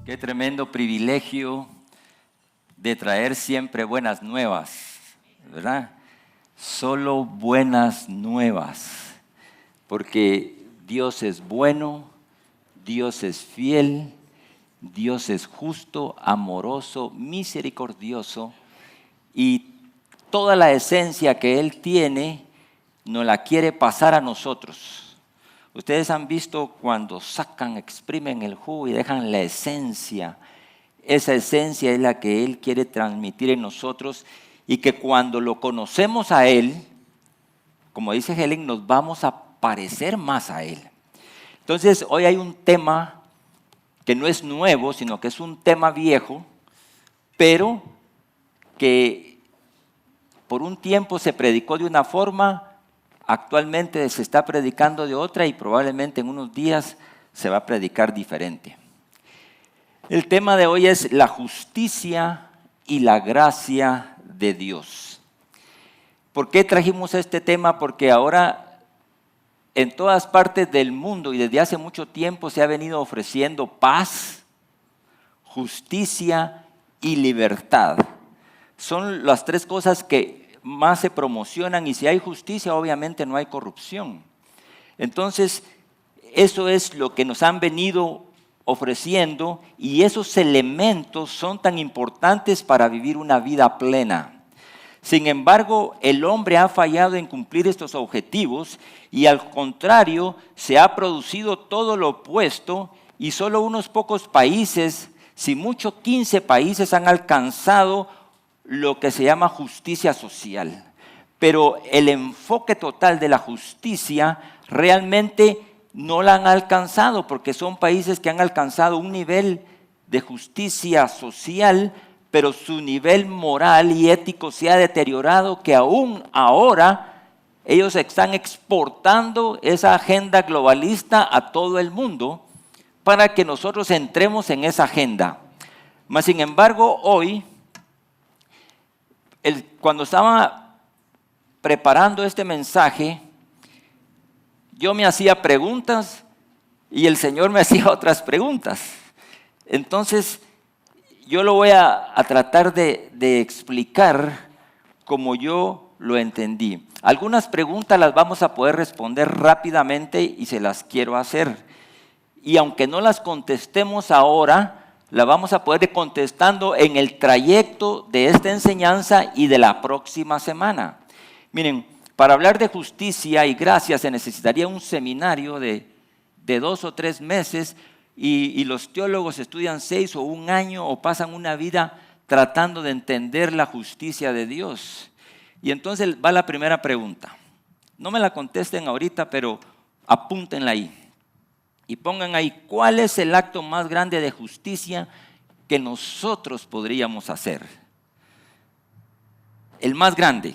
Qué tremendo privilegio de traer siempre buenas nuevas, ¿verdad? Solo buenas nuevas, porque Dios es bueno, Dios es fiel, Dios es justo, amoroso, misericordioso, y toda la esencia que Él tiene nos la quiere pasar a nosotros. Ustedes han visto cuando sacan, exprimen el jugo y dejan la esencia. Esa esencia es la que Él quiere transmitir en nosotros y que cuando lo conocemos a Él, como dice Helen, nos vamos a parecer más a Él. Entonces, hoy hay un tema que no es nuevo, sino que es un tema viejo, pero que por un tiempo se predicó de una forma. Actualmente se está predicando de otra y probablemente en unos días se va a predicar diferente. El tema de hoy es la justicia y la gracia de Dios. ¿Por qué trajimos este tema? Porque ahora en todas partes del mundo y desde hace mucho tiempo se ha venido ofreciendo paz, justicia y libertad. Son las tres cosas que más se promocionan, y si hay justicia obviamente no hay corrupción. Entonces eso es lo que nos han venido ofreciendo, y esos elementos son tan importantes para vivir una vida plena. Sin embargo, el hombre ha fallado en cumplir estos objetivos y al contrario se ha producido todo lo opuesto, y solo unos pocos países, si mucho 15 países, han alcanzado lo que se llama justicia social. Pero el enfoque total de la justicia realmente no la han alcanzado, porque son países que han alcanzado un nivel de justicia social, pero su nivel moral y ético se ha deteriorado, que aún ahora ellos están exportando esa agenda globalista a todo el mundo para que nosotros entremos en esa agenda. Mas sin embargo, hoy, cuando estaba preparando este mensaje, yo me hacía preguntas y el Señor me hacía otras preguntas. Entonces, yo lo voy a tratar de explicar como yo lo entendí. Algunas preguntas las vamos a poder responder rápidamente y se las quiero hacer. Y aunque no las contestemos ahora, la vamos a poder ir contestando en el trayecto de esta enseñanza y de la próxima semana. Miren, para hablar de justicia y gracia se necesitaría un seminario de 2 o 3 meses y los teólogos estudian 6 o 1 año o pasan una vida tratando de entender la justicia de Dios. Y entonces va la primera pregunta. No me la contesten ahorita, pero apúntenla ahí. Y pongan ahí, ¿cuál es el acto más grande de justicia que nosotros podríamos hacer? El más grande.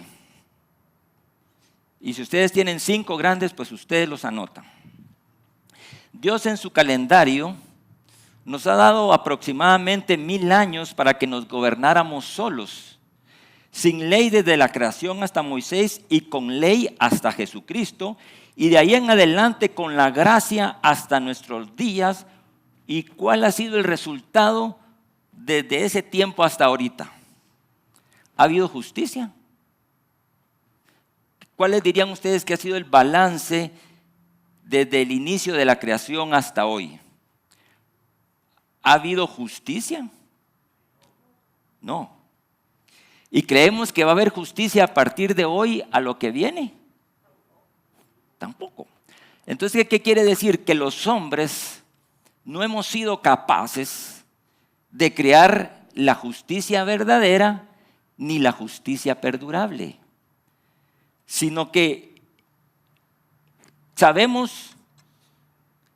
Y si ustedes tienen 5 grandes, pues ustedes los anotan. Dios en su calendario nos ha dado aproximadamente 1000 años para que nos gobernáramos solos, sin ley desde la creación hasta Moisés y con ley hasta Jesucristo, y de ahí en adelante con la gracia hasta nuestros días. ¿Y cuál ha sido el resultado desde ese tiempo hasta ahorita? ¿Ha habido justicia? ¿Cuáles dirían ustedes que ha sido el balance desde el inicio de la creación hasta hoy? ¿Ha habido justicia? No. ¿Y creemos que va a haber justicia a partir de hoy a lo que viene? Tampoco. Entonces, ¿qué quiere decir? Que los hombres no hemos sido capaces de crear la justicia verdadera ni la justicia perdurable, sino que sabemos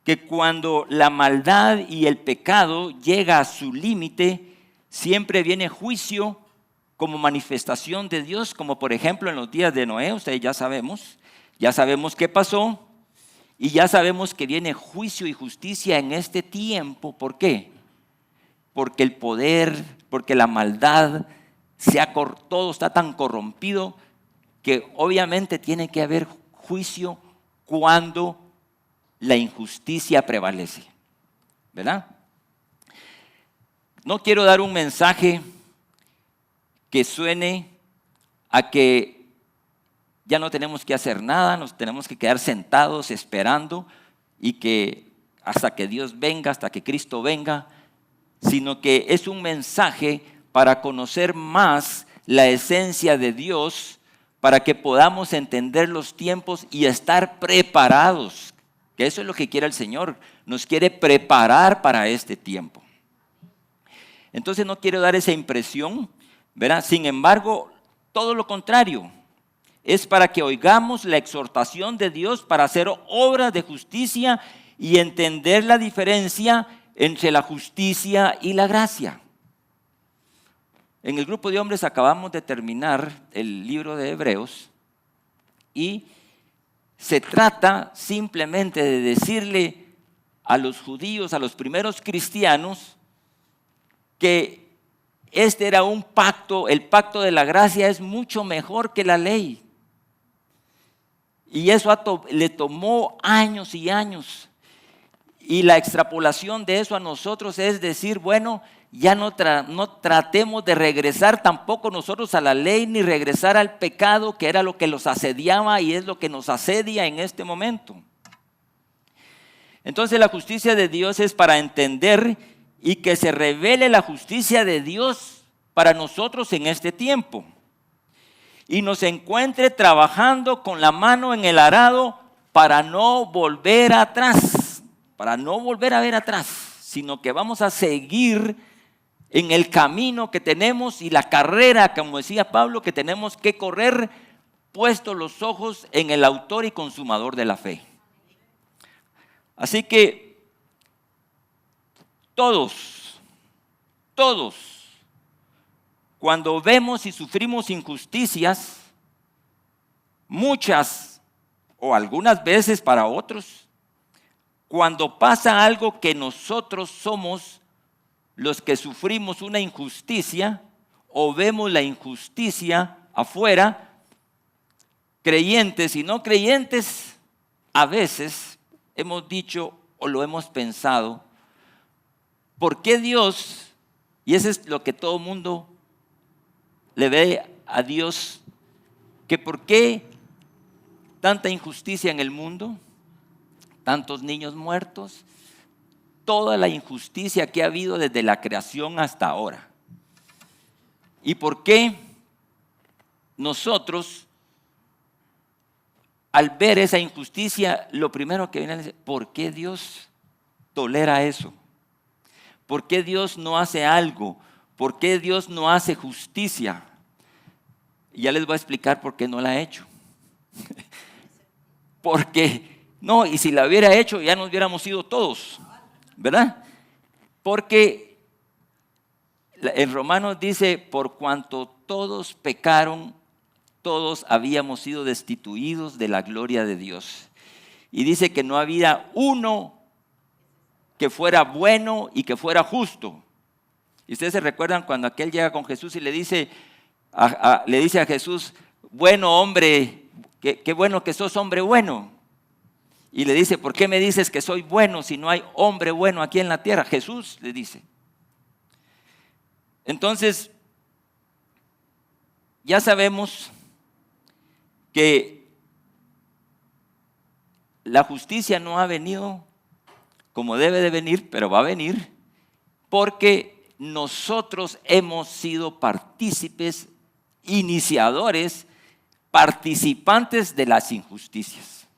que cuando la maldad y el pecado llega a su límite, siempre viene juicio como manifestación de Dios, como por ejemplo en los días de Noé. Ustedes ya sabemos qué pasó, y ya sabemos que viene juicio y justicia en este tiempo. ¿Por qué? Porque el poder, porque la maldad, todo está tan corrompido que obviamente tiene que haber juicio cuando la injusticia prevalece, ¿verdad? No quiero dar un mensaje que suene a que ya no tenemos que hacer nada, nos tenemos que quedar sentados esperando y que hasta que Dios venga, hasta que Cristo venga, sino que es un mensaje para conocer más la esencia de Dios, para que podamos entender los tiempos y estar preparados, que eso es lo que quiere el Señor, nos quiere preparar para este tiempo. Entonces no quiero dar esa impresión, ¿verdad? Sin embargo, todo lo contrario, es para que oigamos la exhortación de Dios para hacer obras de justicia y entender la diferencia entre la justicia y la gracia. En el grupo de hombres acabamos de terminar el libro de Hebreos y se trata simplemente de decirle a los judíos, a los primeros cristianos, que este era un pacto, el pacto de la gracia es mucho mejor que la ley. Y eso le tomó años y años. Y la extrapolación de eso a nosotros es decir, bueno, ya no tratemos de regresar tampoco nosotros a la ley ni regresar al pecado, que era lo que los asediaba y es lo que nos asedia en este momento. Entonces la justicia de Dios es para entender y que se revele la justicia de Dios para nosotros en este tiempo. Y nos encuentre trabajando con la mano en el arado para no volver atrás, para no volver a ver atrás, sino que vamos a seguir en el camino que tenemos y la carrera, como decía Pablo, que tenemos que correr, puestos los ojos en el autor y consumador de la fe. Así que todos, cuando vemos y sufrimos injusticias, muchas o algunas veces para otros, cuando pasa algo que nosotros somos los que sufrimos una injusticia o vemos la injusticia afuera, creyentes y no creyentes, a veces hemos dicho o lo hemos pensado, ¿por qué Dios? Y eso es lo que todo mundo le ve a Dios, que por qué tanta injusticia en el mundo, tantos niños muertos, toda la injusticia que ha habido desde la creación hasta ahora. ¿Y por qué nosotros, al ver esa injusticia, lo primero que viene a decir, ¿por qué Dios tolera eso? ¿Por qué Dios no hace algo? ¿Por qué Dios no hace justicia? Y ya les voy a explicar por qué no la ha hecho. Porque, no, y si la hubiera hecho ya nos hubiéramos ido todos, ¿verdad? Porque en Romanos dice, por cuanto todos pecaron, todos habíamos sido destituidos de la gloria de Dios. Y dice que no había uno que fuera bueno y que fuera justo. Y ustedes se recuerdan cuando aquel llega con Jesús y le dice a Jesús, bueno hombre, qué bueno que sos hombre bueno. Y le dice, ¿por qué me dices que soy bueno si no hay hombre bueno aquí en la tierra? Jesús le dice. Entonces, ya sabemos que la justicia no ha venido como debe de venir, pero va a venir porque nosotros hemos sido partícipes, iniciadores, participantes de las injusticias.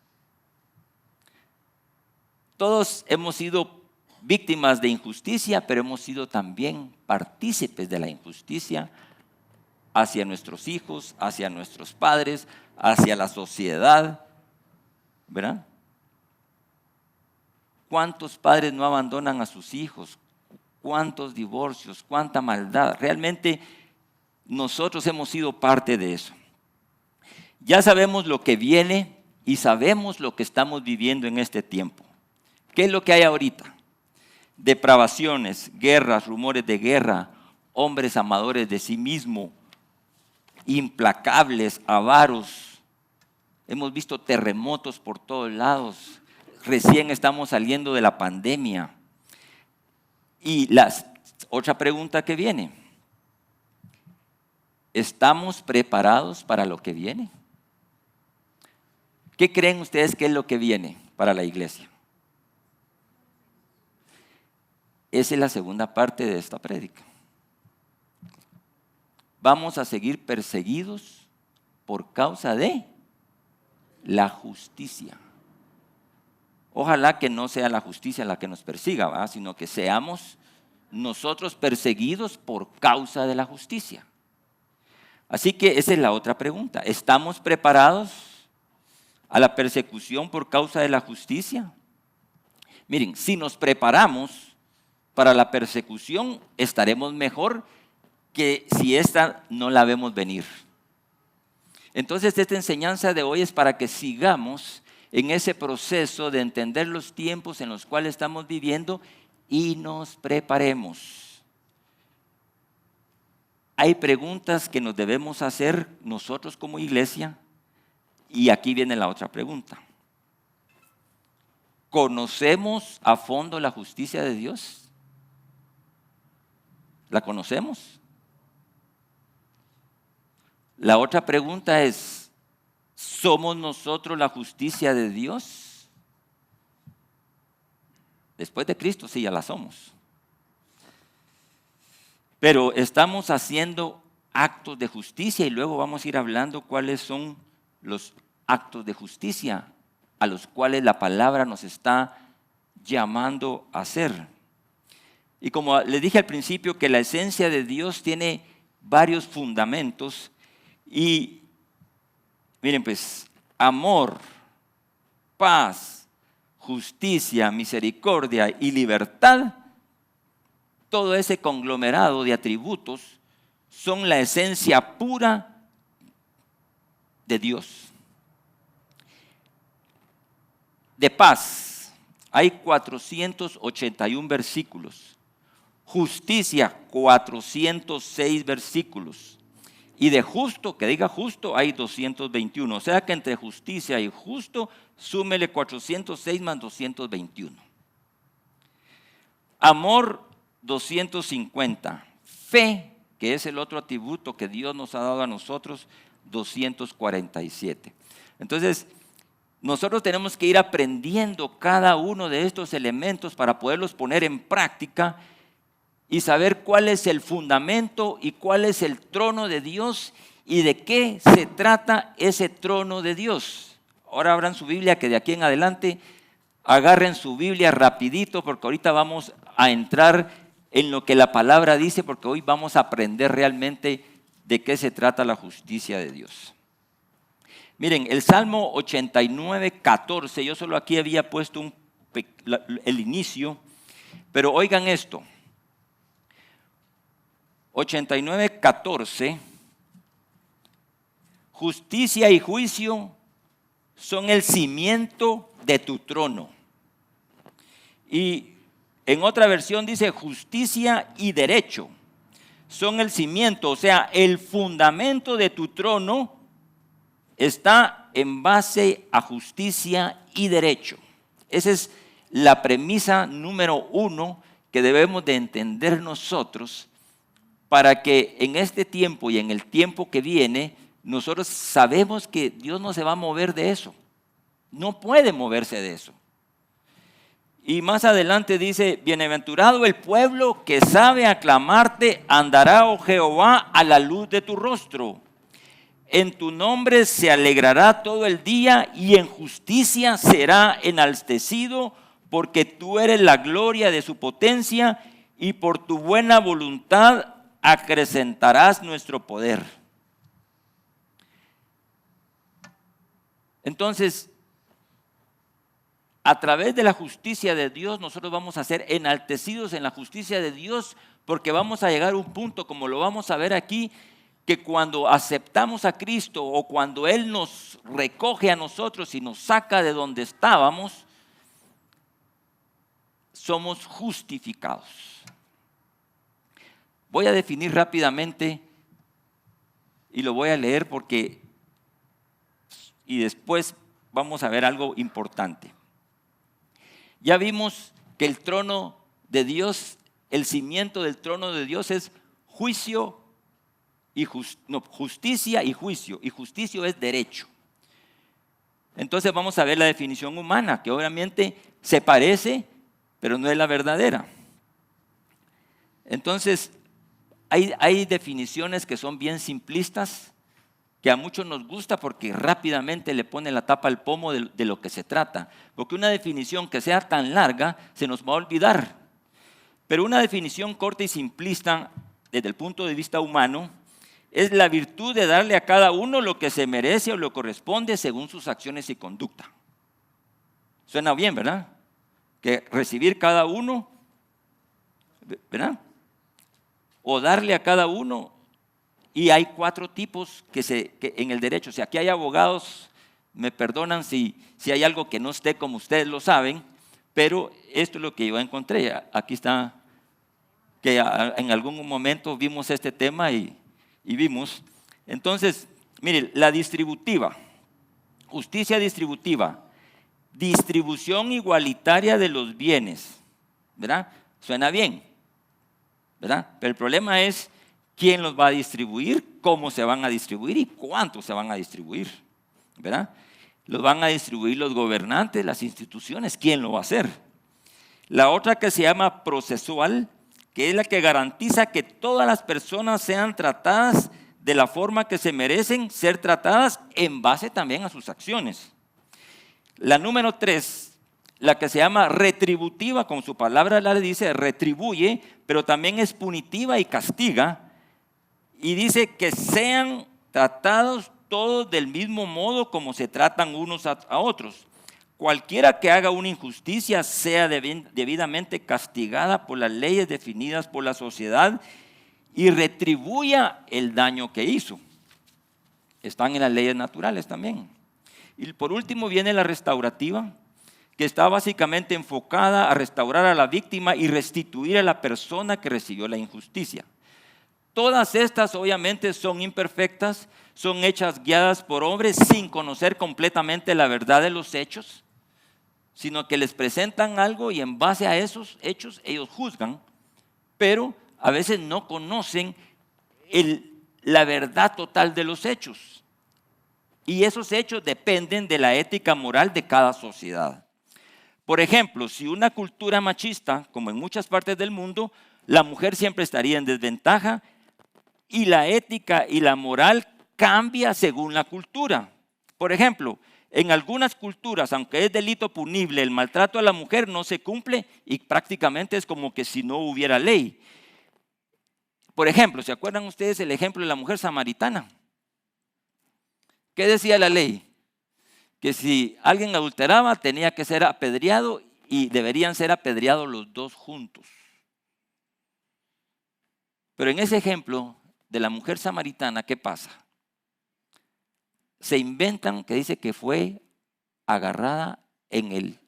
Todos hemos sido víctimas de injusticia, pero hemos sido también partícipes de la injusticia hacia nuestros hijos, hacia nuestros padres, hacia la sociedad, ¿verdad? ¿Cuántos padres no abandonan a sus hijos? ¿Cuántos divorcios? ¿Cuánta maldad? Realmente nosotros hemos sido parte de eso. Ya sabemos lo que viene y sabemos lo que estamos viviendo en este tiempo. ¿Qué es lo que hay ahorita? Depravaciones, guerras, rumores de guerra, hombres amadores de sí mismo, implacables, avaros. Hemos visto terremotos por todos lados. Recién estamos saliendo de la pandemia. Y las Otra pregunta que viene. ¿Estamos preparados para lo que viene? ¿Qué creen ustedes que es lo que viene para la iglesia? Esa es la segunda parte de esta prédica. Vamos a seguir perseguidos por causa de la justicia. Ojalá que no sea la justicia la que nos persiga, ¿verdad? Sino que seamos nosotros perseguidos por causa de la justicia. Así que esa es la otra pregunta. ¿Estamos preparados a la persecución por causa de la justicia? Miren, si nos preparamos para la persecución, estaremos mejor que si esta no la vemos venir. Entonces, esta enseñanza de hoy es para que sigamos en ese proceso de entender los tiempos en los cuales estamos viviendo y nos preparemos. Hay preguntas que nos debemos hacer nosotros como iglesia y aquí viene la otra pregunta. ¿Conocemos a fondo la justicia de Dios? ¿La conocemos? La otra pregunta es, ¿somos nosotros la justicia de Dios? Después de Cristo sí, ya la somos. Pero estamos haciendo actos de justicia y luego vamos a ir hablando cuáles son los actos de justicia a los cuales la palabra nos está llamando a hacer. Y como les dije al principio que la esencia de Dios tiene varios fundamentos y miren pues, amor, paz, justicia, misericordia y libertad, todo ese conglomerado de atributos son la esencia pura de Dios. De paz, hay 481 versículos. Justicia, 406 versículos. Y de justo, que diga justo, hay 221. O sea que entre justicia y justo, súmele 406 más 221. Amor, 250. Fe, que es el otro atributo que Dios nos ha dado a nosotros, 247. Entonces, nosotros tenemos que ir aprendiendo cada uno de estos elementos para poderlos poner en práctica y saber cuál es el fundamento y cuál es el trono de Dios y de qué se trata ese trono de Dios. Ahora abran su Biblia, que de aquí en adelante agarren su Biblia rapidito, porque ahorita vamos a entrar en lo que la palabra dice, porque hoy vamos a aprender realmente de qué se trata la justicia de Dios. Miren, el Salmo 89, 14, yo solo aquí había puesto el inicio, pero oigan esto. 89, 14, justicia y juicio son el cimiento de tu trono. Y en otra versión dice justicia y derecho son el cimiento, o sea, el fundamento de tu trono está en base a justicia y derecho. Esa es la premisa número 1 que debemos de entender nosotros para que en este tiempo y en el tiempo que viene, nosotros sabemos que Dios no se va a mover de eso. No puede moverse de eso. Y más adelante dice, bienaventurado el pueblo que sabe aclamarte, andará, oh Jehová, a la luz de tu rostro. En tu nombre se alegrará todo el día y en justicia será enaltecido, porque tú eres la gloria de su potencia y por tu buena voluntad acrecentarás nuestro poder. Entonces, a través de la justicia de Dios, nosotros vamos a ser enaltecidos en la justicia de Dios, porque vamos a llegar a un punto, como lo vamos a ver aquí, que cuando aceptamos a Cristo o cuando Él nos recoge a nosotros y nos saca de donde estábamos, somos justificados. Voy a definir rápidamente y lo voy a leer y después vamos a ver algo importante. Ya vimos que el trono de Dios el cimiento del trono de Dios es juicio y justicia y juicio. Y justicia es derecho. Entonces vamos a ver la definición humana, que obviamente se parece, pero no es la verdadera. Entonces, hay definiciones que son bien simplistas, que a muchos nos gusta porque rápidamente le pone la tapa al pomo de lo que se trata. Porque una definición que sea tan larga se nos va a olvidar. Pero una definición corta y simplista, desde el punto de vista humano, es la virtud de darle a cada uno lo que se merece o lo corresponde según sus acciones y conducta. Suena bien, ¿verdad? Que recibir cada uno, ¿verdad? O darle a cada uno. Y hay 4 tipos que en el derecho. Si aquí hay abogados, me perdonan si hay algo que no esté como ustedes lo saben, pero esto es lo que yo encontré. Aquí está, que en algún momento vimos este tema y vimos. Entonces, mire, la distributiva, justicia distributiva, distribución igualitaria de los bienes, ¿verdad? Suena bien, ¿verdad? Pero el problema es quién los va a distribuir, cómo se van a distribuir y cuánto se van a distribuir, ¿verdad? Los van a distribuir los gobernantes, las instituciones, ¿quién lo va a hacer? La otra que se llama procesual, que es la que garantiza que todas las personas sean tratadas de la forma que se merecen ser tratadas en base también a sus acciones. La número 3, la que se llama retributiva, como su palabra le dice, retribuye, pero también es punitiva y castiga. Y dice que sean tratados todos del mismo modo como se tratan unos a otros. Cualquiera que haga una injusticia sea debidamente castigada por las leyes definidas por la sociedad y retribuya el daño que hizo. Están en las leyes naturales también. Y por último viene la restaurativa, que está básicamente enfocada a restaurar a la víctima y restituir a la persona que recibió la injusticia. Todas estas obviamente son imperfectas, son hechas guiadas por hombres sin conocer completamente la verdad de los hechos, sino que les presentan algo y en base a esos hechos ellos juzgan, pero a veces no conocen la verdad total de los hechos. Y esos hechos dependen de la ética moral de cada sociedad. Por ejemplo, si una cultura machista, como en muchas partes del mundo, la mujer siempre estaría en desventaja y la ética y la moral cambia según la cultura. Por ejemplo, en algunas culturas, aunque es delito punible, el maltrato a la mujer no se cumple y prácticamente es como que si no hubiera ley. Por ejemplo, ¿se acuerdan ustedes el ejemplo de la mujer samaritana? ¿Qué decía la ley? Que si alguien adulteraba tenía que ser apedreado y deberían ser apedreados los 2 juntos. Pero en ese ejemplo de la mujer samaritana, ¿qué pasa? Se inventan que dice que fue agarrada en el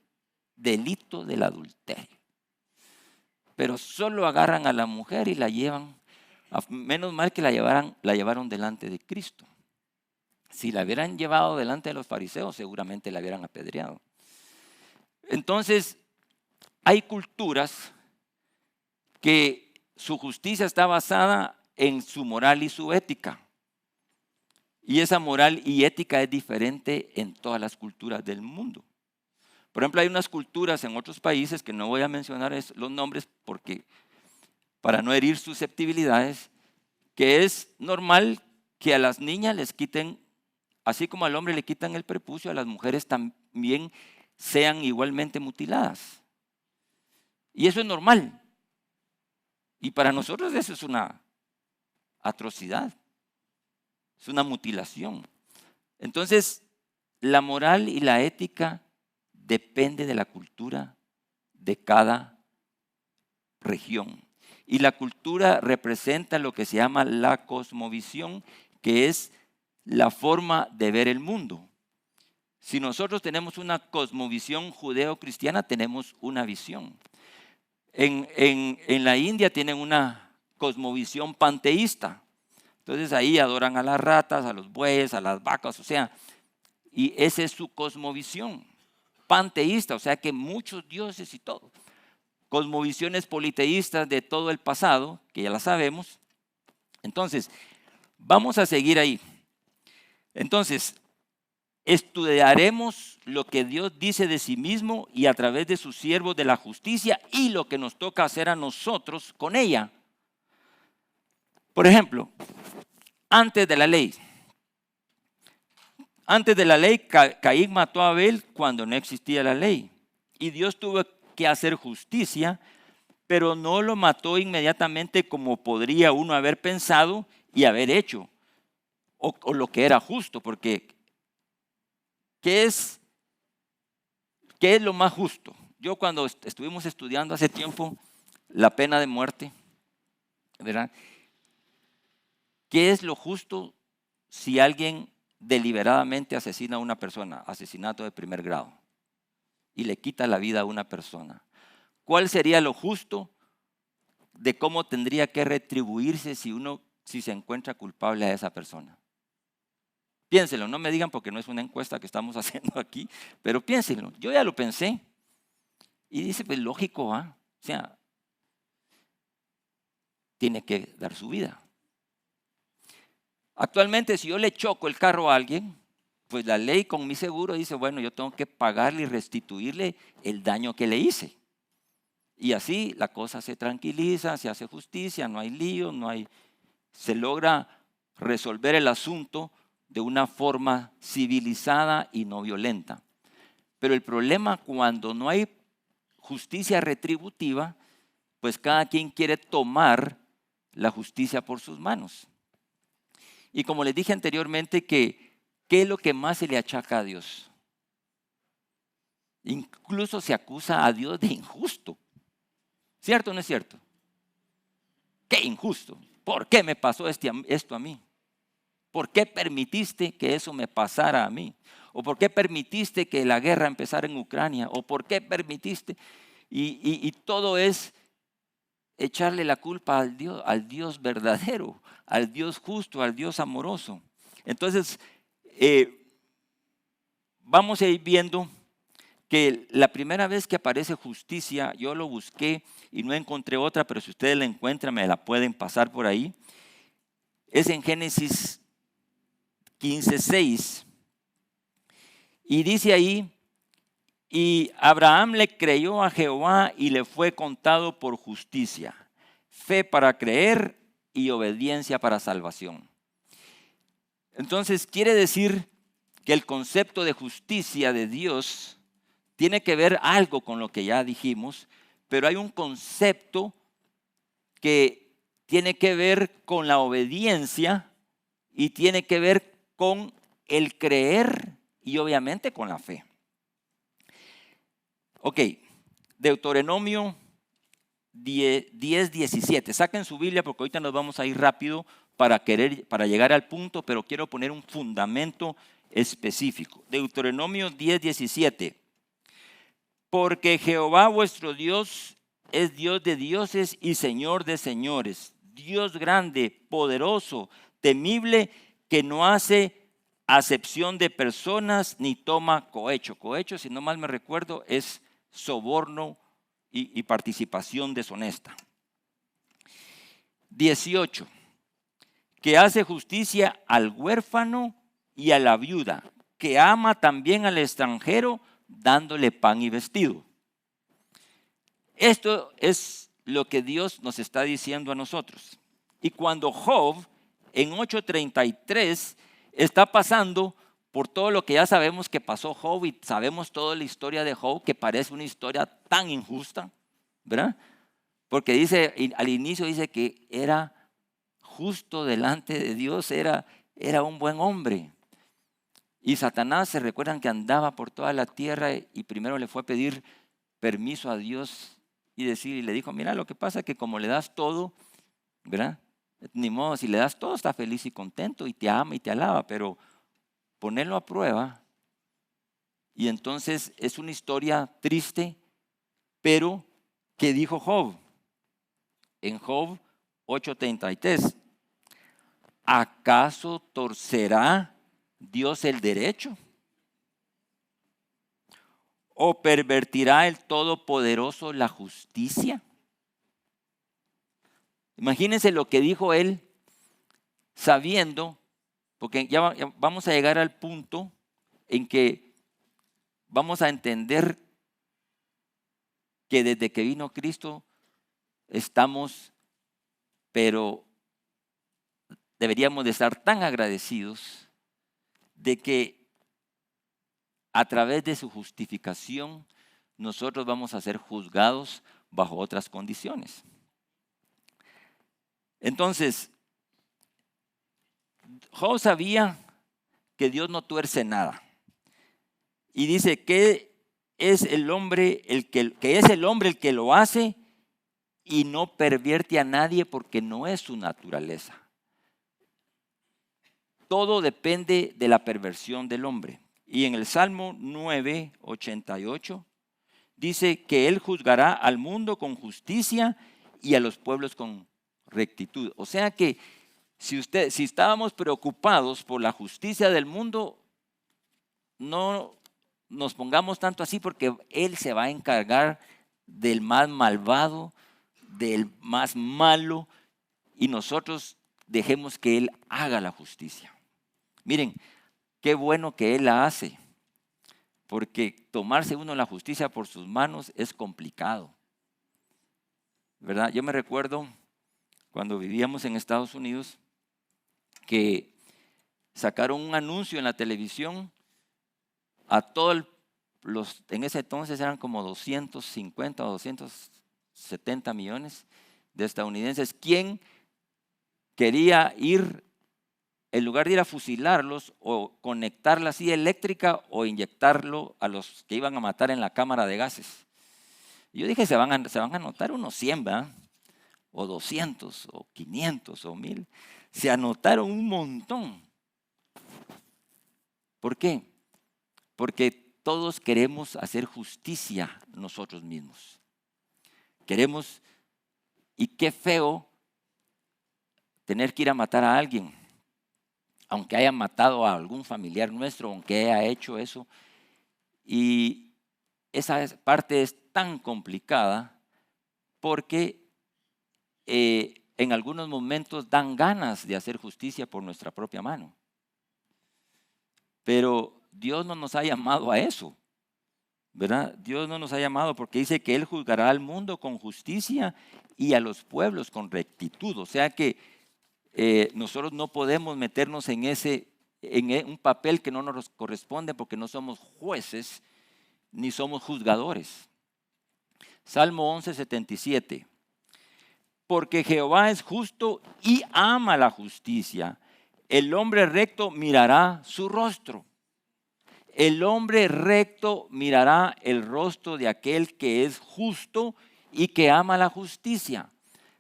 delito del adulterio. Pero solo agarran a la mujer y la llevan, menos mal que la llevaron delante de Cristo. Si la hubieran llevado delante de los fariseos, seguramente la hubieran apedreado. Entonces, hay culturas que su justicia está basada en su moral y su ética. Y esa moral y ética es diferente en todas las culturas del mundo. Por ejemplo, hay unas culturas en otros países que no voy a mencionar los nombres porque para no herir susceptibilidades, que es normal que a las niñas les quiten, así como al hombre le quitan el prepucio, a las mujeres también sean igualmente mutiladas. Y eso es normal. Y para nosotros eso es una atrocidad. Es una mutilación. Entonces, la moral y la ética depende de la cultura de cada región. Y la cultura representa lo que se llama la cosmovisión, que es la forma de ver el mundo. Si nosotros tenemos una cosmovisión judeo-cristiana, tenemos una visión. En la India tienen una cosmovisión panteísta. Entonces ahí adoran a las ratas, a los bueyes, a las vacas, o sea, y esa es su cosmovisión panteísta, o sea que muchos dioses y todo. cosmovisiones politeístas de todo el pasado, que ya las sabemos. Entonces, vamos a seguir ahí. Entonces, estudiaremos lo que Dios dice de sí mismo y a través de sus siervos de la justicia y lo que nos toca hacer a nosotros con ella. Por ejemplo, antes de la ley. Antes de la ley, Caín mató a Abel cuando no existía la ley. Y Dios tuvo que hacer justicia, pero no lo mató inmediatamente como podría uno haber pensado y haber hecho, o lo que era justo, porque ¿qué es lo más justo? Yo cuando estuvimos estudiando hace tiempo la pena de muerte, ¿verdad? ¿Qué es lo justo si alguien deliberadamente asesina a una persona, asesinato de primer grado, y le quita la vida a una persona? ¿Cuál sería lo justo de cómo tendría que retribuirse si se encuentra culpable a esa persona? Piénsenlo, no me digan porque no es una encuesta que estamos haciendo aquí, pero piénsenlo. Yo ya lo pensé y dice, pues lógico, ¿va? O sea, tiene que dar su vida. Actualmente, si yo le choco el carro a alguien, pues la ley con mi seguro dice, bueno, yo tengo que pagarle y restituirle el daño que le hice. Y así la cosa se tranquiliza, se hace justicia, no hay lío, se logra resolver el asunto de una forma civilizada y no violenta. Pero el problema cuando no hay justicia retributiva, pues cada quien quiere tomar la justicia por sus manos. Y como les dije anteriormente, ¿qué es lo que más se le achaca a Dios? Incluso se acusa a Dios de injusto. ¿Cierto o no es cierto? ¡Qué injusto! ¿Por qué me pasó esto a mí? ¿Por qué permitiste que eso me pasara a mí? ¿O por qué permitiste que la guerra empezara en Ucrania? ¿O por qué permitiste? Y todo es echarle la culpa al Dios verdadero, al Dios justo, al Dios amoroso. Entonces, vamos a ir viendo que la primera vez que aparece justicia, yo lo busqué y no encontré otra, pero si ustedes la encuentran, me la pueden pasar por ahí. Es en Génesis 15:6. Y dice ahí, y Abraham le creyó a Jehová y le fue contado por justicia, fe para creer y obediencia para salvación. Entonces quiere decir que el concepto de justicia de Dios tiene que ver algo con lo que ya dijimos, pero hay un concepto que tiene que ver con la obediencia y tiene que ver con el creer y obviamente con la fe. Ok, Deuteronomio 10:17. Saquen su Biblia porque ahorita nos vamos a ir rápido para llegar al punto, pero quiero poner un fundamento específico. Deuteronomio 10:17. Porque Jehová vuestro Dios es Dios de dioses y Señor de señores, Dios grande, poderoso, temible, que no hace acepción de personas ni toma cohecho. Cohecho, si no mal me recuerdo, es soborno y participación deshonesta. 18. Que hace justicia al huérfano y a la viuda, que ama también al extranjero, dándole pan y vestido. Esto es lo que Dios nos está diciendo a nosotros. Y cuando Job, en 8:33, está pasando por todo lo que ya sabemos que pasó Job y sabemos toda la historia de Job, que parece una historia tan injusta, ¿verdad? Porque dice, al inicio dice que era justo delante de Dios, era un buen hombre. Y Satanás, se recuerdan que andaba por toda la tierra y primero le fue a pedir permiso a Dios y le dijo, mira, lo que pasa es que como le das todo, ¿verdad? Ni modo, si le das todo está feliz y contento y te ama y te alaba, pero ponerlo a prueba. Y entonces es una historia triste, pero ¿qué dijo Job? En Job 8:33, ¿acaso torcerá Dios el derecho? ¿O pervertirá el Todopoderoso la justicia? Imagínense lo que dijo él, sabiendo, porque ya vamos a llegar al punto en que vamos a entender que desde que vino Cristo estamos, pero deberíamos de estar tan agradecidos de que a través de su justificación nosotros vamos a ser juzgados bajo otras condiciones. Entonces, Job sabía que Dios no tuerce nada. Y dice que es el hombre el que lo hace y no pervierte a nadie porque no es su naturaleza. Todo depende de la perversión del hombre. Y en el Salmo 9, 88, dice que Él juzgará al mundo con justicia y a los pueblos con rectitud. O sea que si estábamos preocupados por la justicia del mundo, no nos pongamos tanto así, porque Él se va a encargar del más malvado, del más malo, y nosotros dejemos que Él haga la justicia. Miren, qué bueno que Él la hace, porque tomarse uno la justicia por sus manos es complicado, ¿verdad? Yo me recuerdo cuando vivíamos en Estados Unidos que sacaron un anuncio en la televisión a todos en ese entonces eran como 250 o 270 millones de estadounidenses. ¿Quién quería ir, en lugar de ir a fusilarlos o conectar la silla eléctrica o inyectarlo a los que iban a matar en la cámara de gases? Yo dije, se van a anotar unos 100, ¿verdad? O 200, o 500, o 1000. Se anotaron un montón. ¿Por qué? Porque todos queremos hacer justicia nosotros mismos. Queremos, y qué feo tener que ir a matar a alguien, aunque haya matado a algún familiar nuestro, aunque haya hecho eso. Y esa parte es tan complicada porque en algunos momentos dan ganas de hacer justicia por nuestra propia mano. Pero Dios no nos ha llamado a eso, ¿verdad? Dios no nos ha llamado porque dice que Él juzgará al mundo con justicia y a los pueblos con rectitud. O sea que nosotros no podemos meternos en un papel que no nos corresponde porque no somos jueces ni somos juzgadores. Salmo 11, 77. Porque Jehová es justo y ama la justicia. El hombre recto mirará su rostro. El hombre recto mirará el rostro de aquel que es justo y que ama la justicia.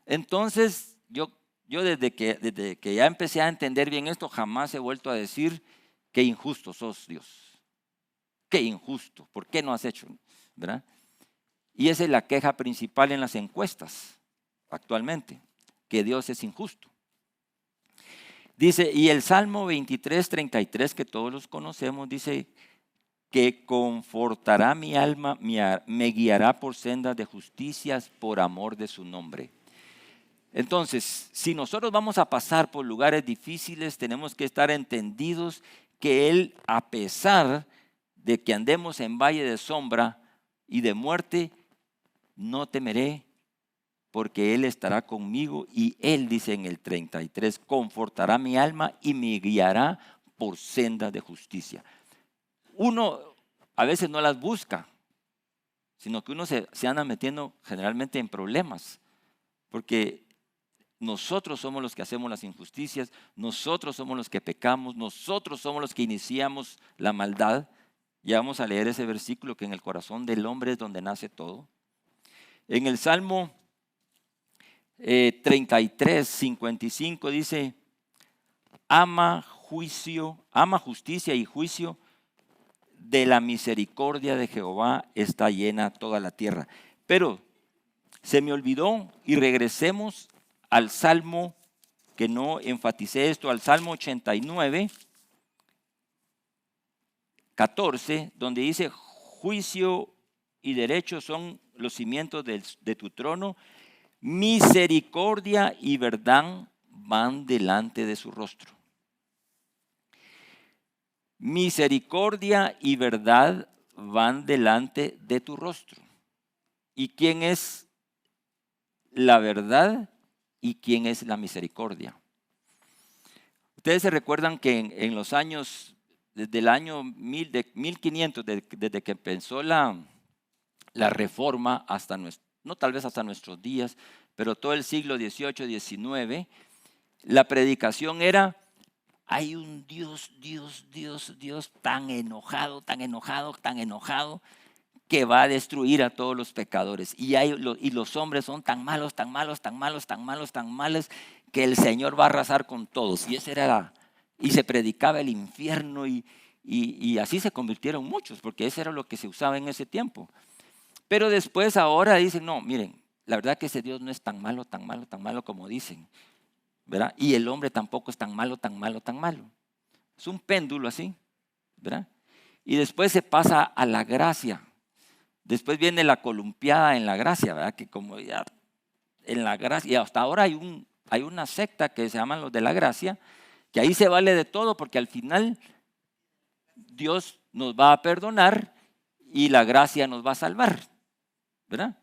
Entonces, yo desde que ya empecé a entender bien esto, jamás he vuelto a decir qué injusto sos, Dios. Qué injusto. ¿Por qué no has hecho? ¿Verdad? Y esa es la queja principal en las encuestas actualmente, que Dios es injusto. Dice, y el Salmo 23, 33, que todos los conocemos, dice que confortará mi alma, me guiará por sendas de justicias por amor de su nombre. Entonces, si nosotros vamos a pasar por lugares difíciles, tenemos que estar entendidos que Él, a pesar de que andemos en valle de sombra y de muerte, no temeré, porque Él estará conmigo. Y Él dice en el 33, confortará mi alma y me guiará por sendas de justicia. Uno a veces no las busca, sino que uno se anda metiendo generalmente en problemas, porque nosotros somos los que hacemos las injusticias, nosotros somos los que pecamos, nosotros somos los que iniciamos la maldad. Ya vamos a leer ese versículo, que en el corazón del hombre es donde nace todo. En el Salmo 33, 55 dice, ama justicia y juicio, de la misericordia de Jehová está llena toda la tierra. Pero se me olvidó y regresemos al Salmo, que no enfaticé esto, al Salmo 89, 14, donde dice, juicio y derecho son los cimientos de tu trono. Misericordia y verdad van delante de su rostro. Misericordia y verdad van delante de tu rostro. ¿Y quién es la verdad y quién es la misericordia? Ustedes se recuerdan que en los años, desde el año 1500, desde que empezó la reforma hasta no tal vez hasta nuestros días, pero todo el siglo XVIII, XIX, la predicación era: hay un Dios tan enojado, que va a destruir a todos los pecadores. Y los hombres son tan malos, que el Señor va a arrasar con todos. Y y se predicaba el infierno y así se convirtieron muchos, porque eso era lo que se usaba en ese tiempo. Pero después ahora dicen: no, miren, la verdad que ese Dios no es tan malo como dicen, ¿verdad? Y el hombre tampoco es tan malo. Es un péndulo así, ¿verdad? Y después se pasa a la gracia. Después viene la columpiada en la gracia, ¿verdad? Que como ya en la gracia, y hasta ahora hay una secta que se llaman los de la gracia, que ahí se vale de todo, porque al final Dios nos va a perdonar y la gracia nos va a salvar, ¿verdad?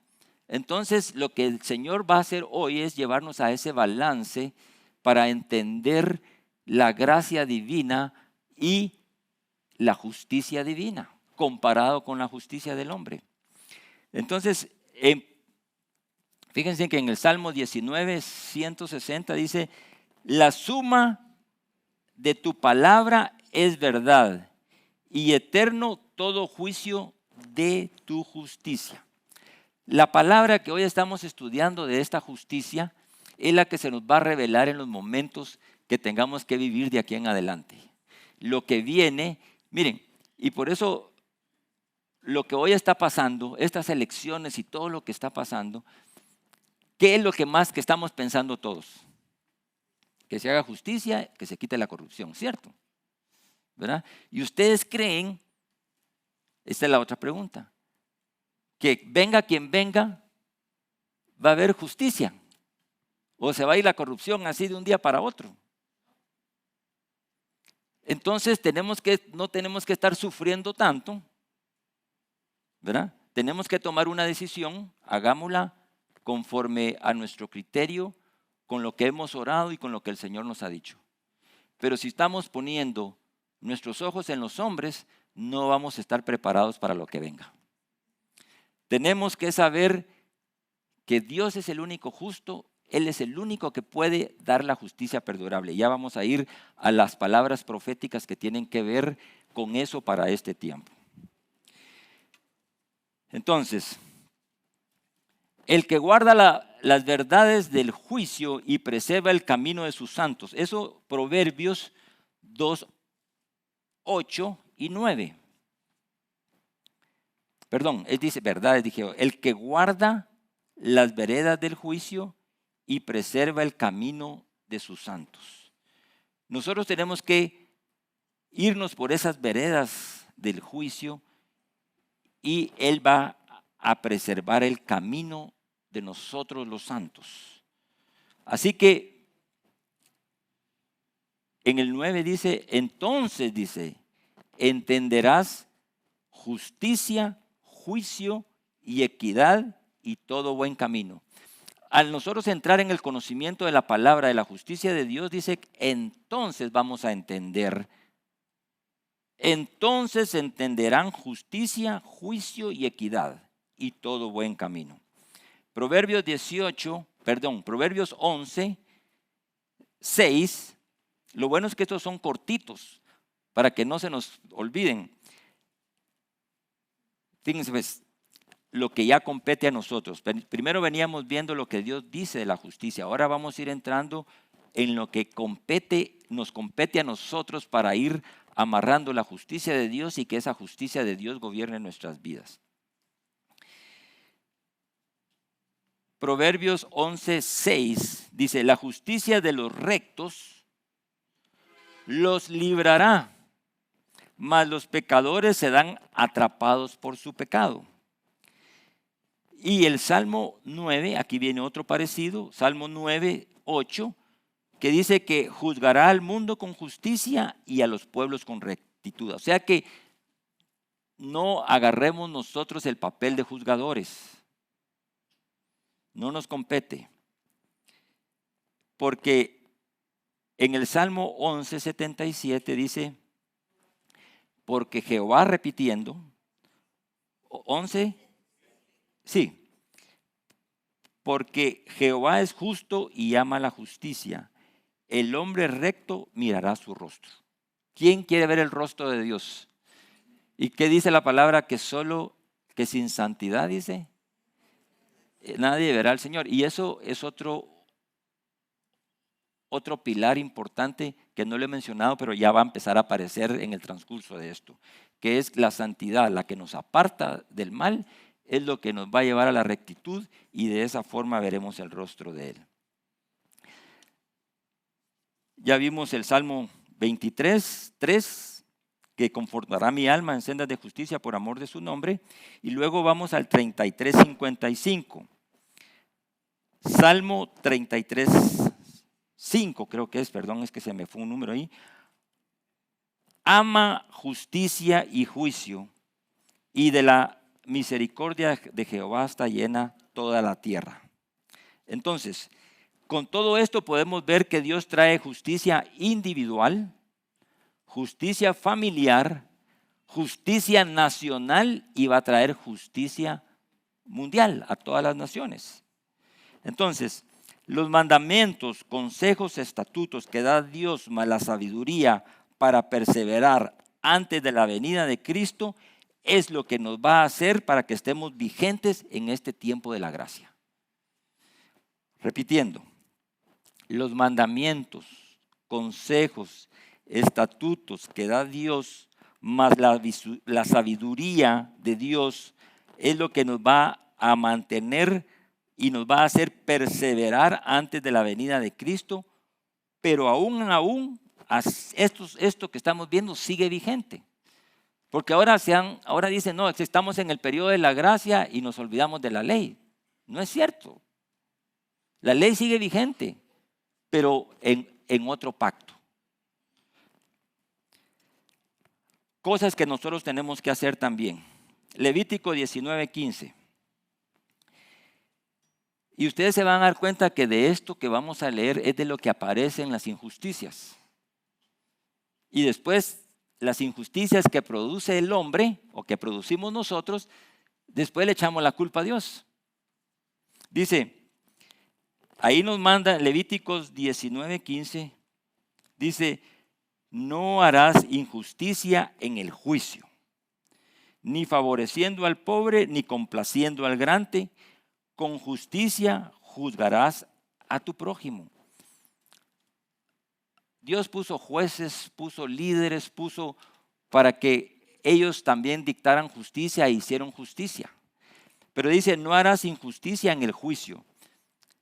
Entonces lo que el Señor va a hacer hoy es llevarnos a ese balance para entender la gracia divina y la justicia divina, comparado con la justicia del hombre. Entonces, fíjense que en el Salmo 19, 160 dice: la suma de tu palabra es verdad, y eterno todo juicio de tu justicia. La palabra que hoy estamos estudiando de esta justicia es la que se nos va a revelar en los momentos que tengamos que vivir de aquí en adelante. Lo que viene, miren, y por eso lo que hoy está pasando, estas elecciones y todo lo que está pasando, ¿qué es lo que más que estamos pensando todos? Que se haga justicia, que se quite la corrupción, ¿cierto? ¿Verdad? Y ustedes creen, esta es la otra pregunta, que venga quien venga, va a haber justicia, o se va a ir la corrupción así de un día para otro. Entonces no tenemos que estar sufriendo tanto, ¿verdad? Tenemos que tomar una decisión, hagámosla conforme a nuestro criterio, con lo que hemos orado y con lo que el Señor nos ha dicho. Pero si estamos poniendo nuestros ojos en los hombres, no vamos a estar preparados para lo que venga. Tenemos que saber que Dios es el único justo, Él es el único que puede dar la justicia perdurable. Ya vamos a ir a las palabras proféticas que tienen que ver con eso para este tiempo. Entonces, el que guarda las verdades del juicio y preserva el camino de sus santos. Eso Proverbios 2, 8 y 9. Perdón, él dice verdades, dije, el que guarda las veredas del juicio y preserva el camino de sus santos. Nosotros tenemos que irnos por esas veredas del juicio y Él va a preservar el camino de nosotros los santos. Así que en el 9 dice: entonces dice, entenderás justicia, juicio y equidad y todo buen camino. Al nosotros entrar en el conocimiento de la palabra de la justicia de Dios, dice, entonces vamos a entender. Entonces entenderán justicia, juicio y equidad y todo buen camino. Proverbios 11, 6. Lo bueno es que estos son cortitos para que no se nos olviden. Fíjense, pues, lo que ya compete a nosotros. Primero veníamos viendo lo que Dios dice de la justicia. Ahora vamos a ir entrando en lo que nos compete a nosotros para ir amarrando la justicia de Dios y que esa justicia de Dios gobierne nuestras vidas. Proverbios 11, 6 dice: la justicia de los rectos los librará, mas los pecadores serán atrapados por su pecado. Y el Salmo 9, aquí viene otro parecido, Salmo 9, 8, que dice que juzgará al mundo con justicia y a los pueblos con rectitud. O sea que no agarremos nosotros el papel de juzgadores. No nos compete. Porque en el Salmo 11, 77 dice, porque Jehová, repitiendo, 11, sí, porque Jehová es justo y ama la justicia. El hombre recto mirará su rostro. ¿Quién quiere ver el rostro de Dios? ¿Y qué dice la palabra? Que sin santidad, dice, nadie verá al Señor. Y eso es otro pilar importante que no lo he mencionado, pero ya va a empezar a aparecer en el transcurso de esto, que es la santidad, la que nos aparta del mal, es lo que nos va a llevar a la rectitud y de esa forma veremos el rostro de Él. Ya vimos el Salmo 23, 3, que confortará mi alma en sendas de justicia por amor de su nombre. Y luego vamos al 33, 55. Salmo 33, 5 creo que es, perdón, es que se me fue un número ahí. Ama justicia y juicio, y de la misericordia de Jehová está llena toda la tierra. Entonces, con todo esto podemos ver que Dios trae justicia individual, justicia familiar, justicia nacional y va a traer justicia mundial a todas las naciones. Entonces, los mandamientos, consejos, estatutos que da Dios más la sabiduría para perseverar antes de la venida de Cristo es lo que nos va a hacer para que estemos vigentes en este tiempo de la gracia. Repitiendo, los mandamientos, consejos, estatutos que da Dios más la sabiduría de Dios es lo que nos va a mantener y nos va a hacer perseverar antes de la venida de Cristo, pero aún esto que estamos viendo sigue vigente. Porque ahora dicen, no, estamos en el periodo de la gracia y nos olvidamos de la ley. No es cierto. La ley sigue vigente, pero en otro pacto. Cosas que nosotros tenemos que hacer también. Levítico 19:15. Y ustedes se van a dar cuenta que de esto que vamos a leer es de lo que aparece en las injusticias. Y después las injusticias que produce el hombre o que producimos nosotros, después le echamos la culpa a Dios. Dice, ahí nos manda Levíticos 19:15, dice, no harás injusticia en el juicio, ni favoreciendo al pobre, ni complaciendo al grande, con justicia juzgarás a tu prójimo. Dios puso jueces, puso líderes, puso para que ellos también dictaran justicia e hicieron justicia. Pero dice, no harás injusticia en el juicio.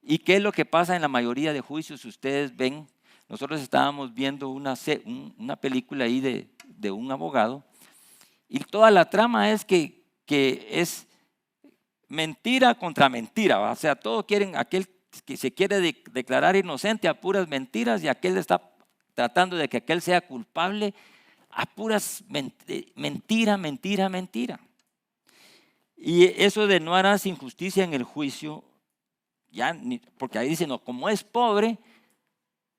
¿Y qué es lo que pasa en la mayoría de juicios? Ustedes ven, nosotros estábamos viendo una película ahí de un abogado y toda la trama es que es mentira contra mentira, ¿va? O sea, todos quieren, aquel que se quiere declarar inocente a puras mentiras y aquel está tratando de que aquel sea culpable a puras mentira. Y eso de no harás injusticia en el juicio, porque ahí dicen, no, como es pobre,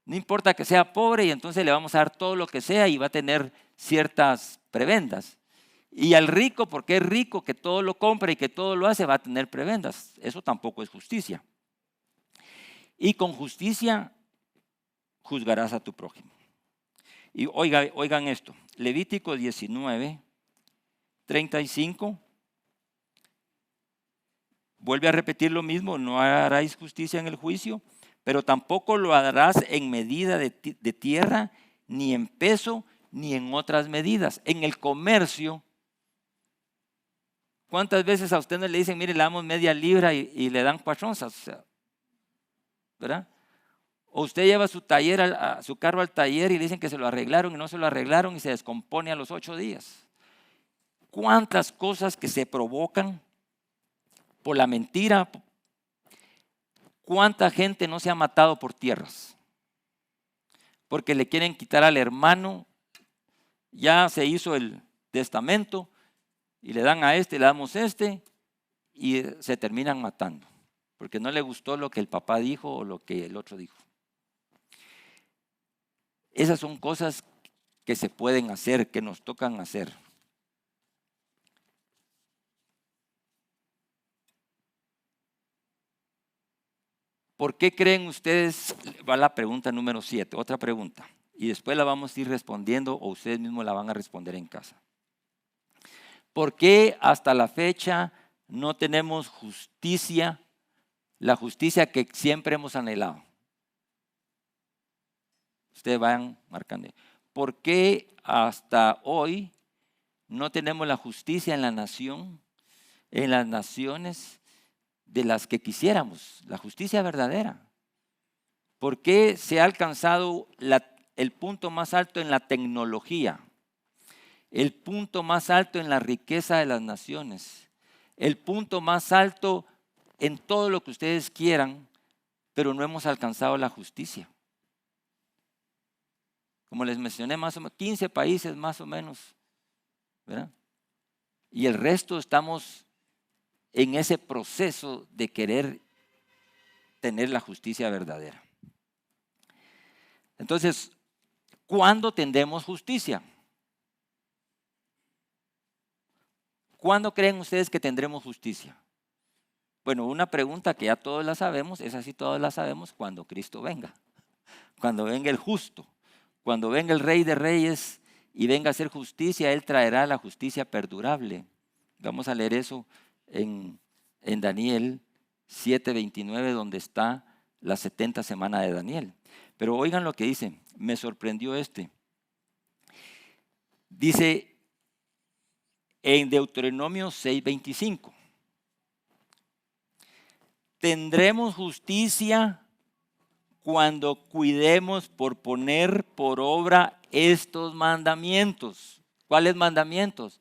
no importa que sea pobre y entonces le vamos a dar todo lo que sea y va a tener ciertas prebendas. Y al rico, porque es rico, que todo lo compra y que todo lo hace, va a tener prebendas. Eso tampoco es justicia. Y con justicia juzgarás a tu prójimo. Y oigan esto, Levítico 19:35, vuelve a repetir lo mismo, no haráis justicia en el juicio, pero tampoco lo harás en medida de tierra, ni en peso, ni en otras medidas. En el comercio, ¿cuántas veces a usted no le dicen, mire, le damos media libra y le dan 4 onzas? O sea, ¿verdad? O usted lleva su su carro al taller y le dicen que se lo arreglaron y no se lo arreglaron y se descompone a los 8 días. ¿Cuántas cosas que se provocan por la mentira? ¿Cuánta gente no se ha matado por tierras? Porque le quieren quitar al hermano, ya se hizo el testamento y le dan a este, le damos este y se terminan matando. Porque no le gustó lo que el papá dijo o lo que el otro dijo. Esas son cosas que se pueden hacer, que nos tocan hacer. ¿Por qué creen ustedes? Va la pregunta número 7, otra pregunta. Y después la vamos a ir respondiendo o ustedes mismos la van a responder en casa. ¿Por qué hasta la fecha no tenemos justicia, la justicia que siempre hemos anhelado? Ustedes vayan marcando. ¿Por qué hasta hoy no tenemos la justicia en la nación, en las naciones de las que quisiéramos? La justicia verdadera. ¿Por qué se ha alcanzado el punto más alto en la tecnología? El punto más alto en la riqueza de las naciones. El punto más alto en todo lo que ustedes quieran, pero no hemos alcanzado la justicia. Como les mencioné, más o menos 15 países más o menos, ¿verdad? Y el resto estamos en ese proceso de querer tener la justicia verdadera. Entonces, ¿cuándo tendremos justicia? ¿Cuándo creen ustedes que tendremos justicia? Bueno, una pregunta que ya todos la sabemos, esa sí todos la sabemos, cuando Cristo venga. Cuando venga el justo. Cuando venga el Rey de Reyes y venga a hacer justicia, Él traerá la justicia perdurable. Vamos a leer eso en Daniel 7:29, donde está la 70 semana de Daniel. Pero oigan lo que dice, me sorprendió Dice en Deuteronomio 6:25, tendremos justicia cuando cuidemos por poner por obra estos mandamientos. ¿Cuáles mandamientos?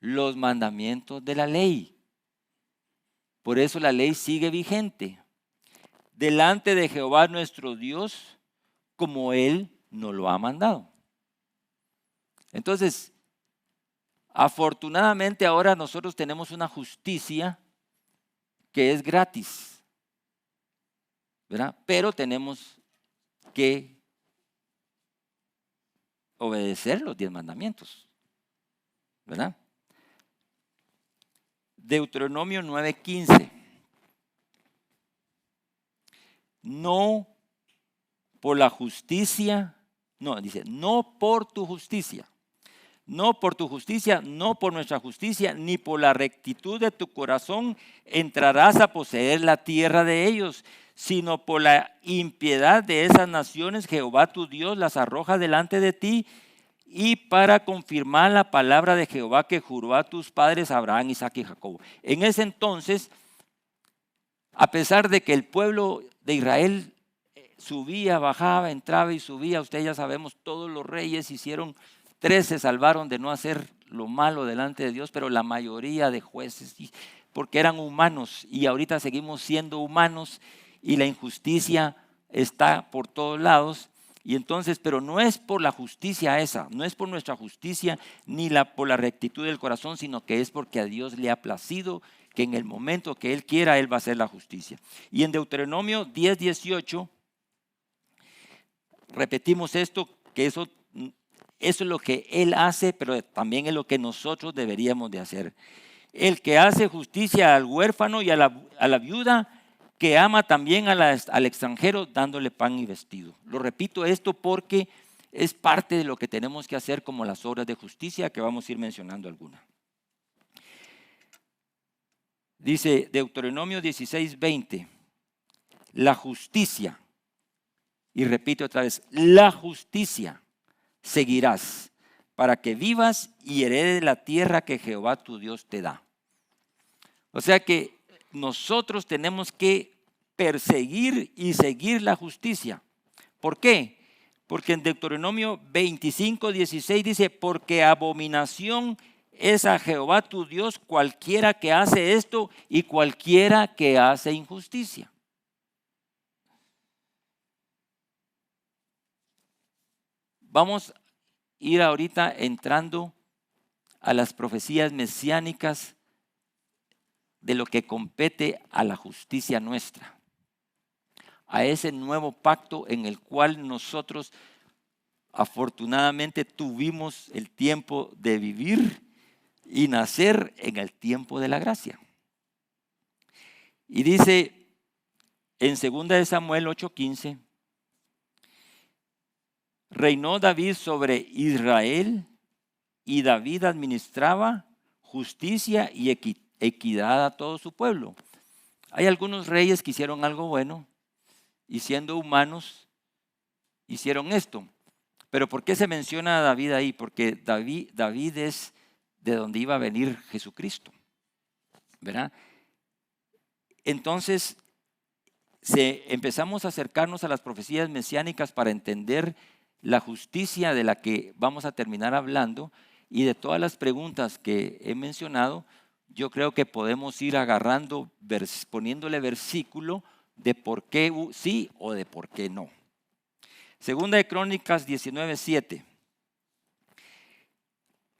Los mandamientos de la ley. Por eso la ley sigue vigente delante de Jehová nuestro Dios, como Él nos lo ha mandado. Entonces, afortunadamente ahora nosotros tenemos una justicia que es gratis, ¿verdad? Pero tenemos que obedecer los 10 mandamientos, ¿verdad? Deuteronomio 9:15. No por la justicia, dice, no por tu justicia. No por tu justicia, no por nuestra justicia, ni por la rectitud de tu corazón entrarás a poseer la tierra de ellos, sino por la impiedad de esas naciones, Jehová tu Dios las arroja delante de ti, y para confirmar la palabra de Jehová que juró a tus padres Abraham, Isaac y Jacob. En ese entonces, a pesar de que el pueblo de Israel subía, bajaba, entraba y subía, ustedes ya sabemos, todos los reyes hicieron, 3 se salvaron de no hacer lo malo delante de Dios, pero la mayoría de jueces, porque eran humanos y ahorita seguimos siendo humanos y la injusticia está por todos lados. Y entonces, pero no es por la justicia esa, no es por nuestra justicia ni por la rectitud del corazón, sino que es porque a Dios le ha placido que en el momento que Él quiera, Él va a hacer la justicia. Y en Deuteronomio 10:18, repetimos esto, que eso es lo que Él hace, pero también es lo que nosotros deberíamos de hacer. El que hace justicia al huérfano y a la viuda, que ama también al extranjero, dándole pan y vestido. Lo repito esto porque es parte de lo que tenemos que hacer como las obras de justicia, que vamos a ir mencionando algunas. Dice Deuteronomio 16:20, la justicia, y repito otra vez, la justicia seguirás para que vivas y heredes la tierra que Jehová tu Dios te da. O sea que nosotros tenemos que perseguir y seguir la justicia. ¿Por qué? Porque en Deuteronomio 25:16 dice, porque abominación es a Jehová tu Dios cualquiera que hace esto y cualquiera que hace injusticia. Vamos a ir ahorita entrando a las profecías mesiánicas de lo que compete a la justicia nuestra, a ese nuevo pacto en el cual nosotros afortunadamente tuvimos el tiempo de vivir y nacer en el tiempo de la gracia. Y dice en 2 Samuel 8:15, reinó David sobre Israel y David administraba justicia y equidad a todo su pueblo. Hay algunos reyes que hicieron algo bueno y siendo humanos hicieron esto. Pero ¿por qué se menciona a David ahí? Porque David es de donde iba a venir Jesucristo, ¿verdad? Entonces, empezamos a acercarnos a las profecías mesiánicas para entender la justicia de la que vamos a terminar hablando, y de todas las preguntas que he mencionado, yo creo que podemos ir agarrando, poniéndole versículo de por qué sí o de por qué no. Segunda de Crónicas 19:7.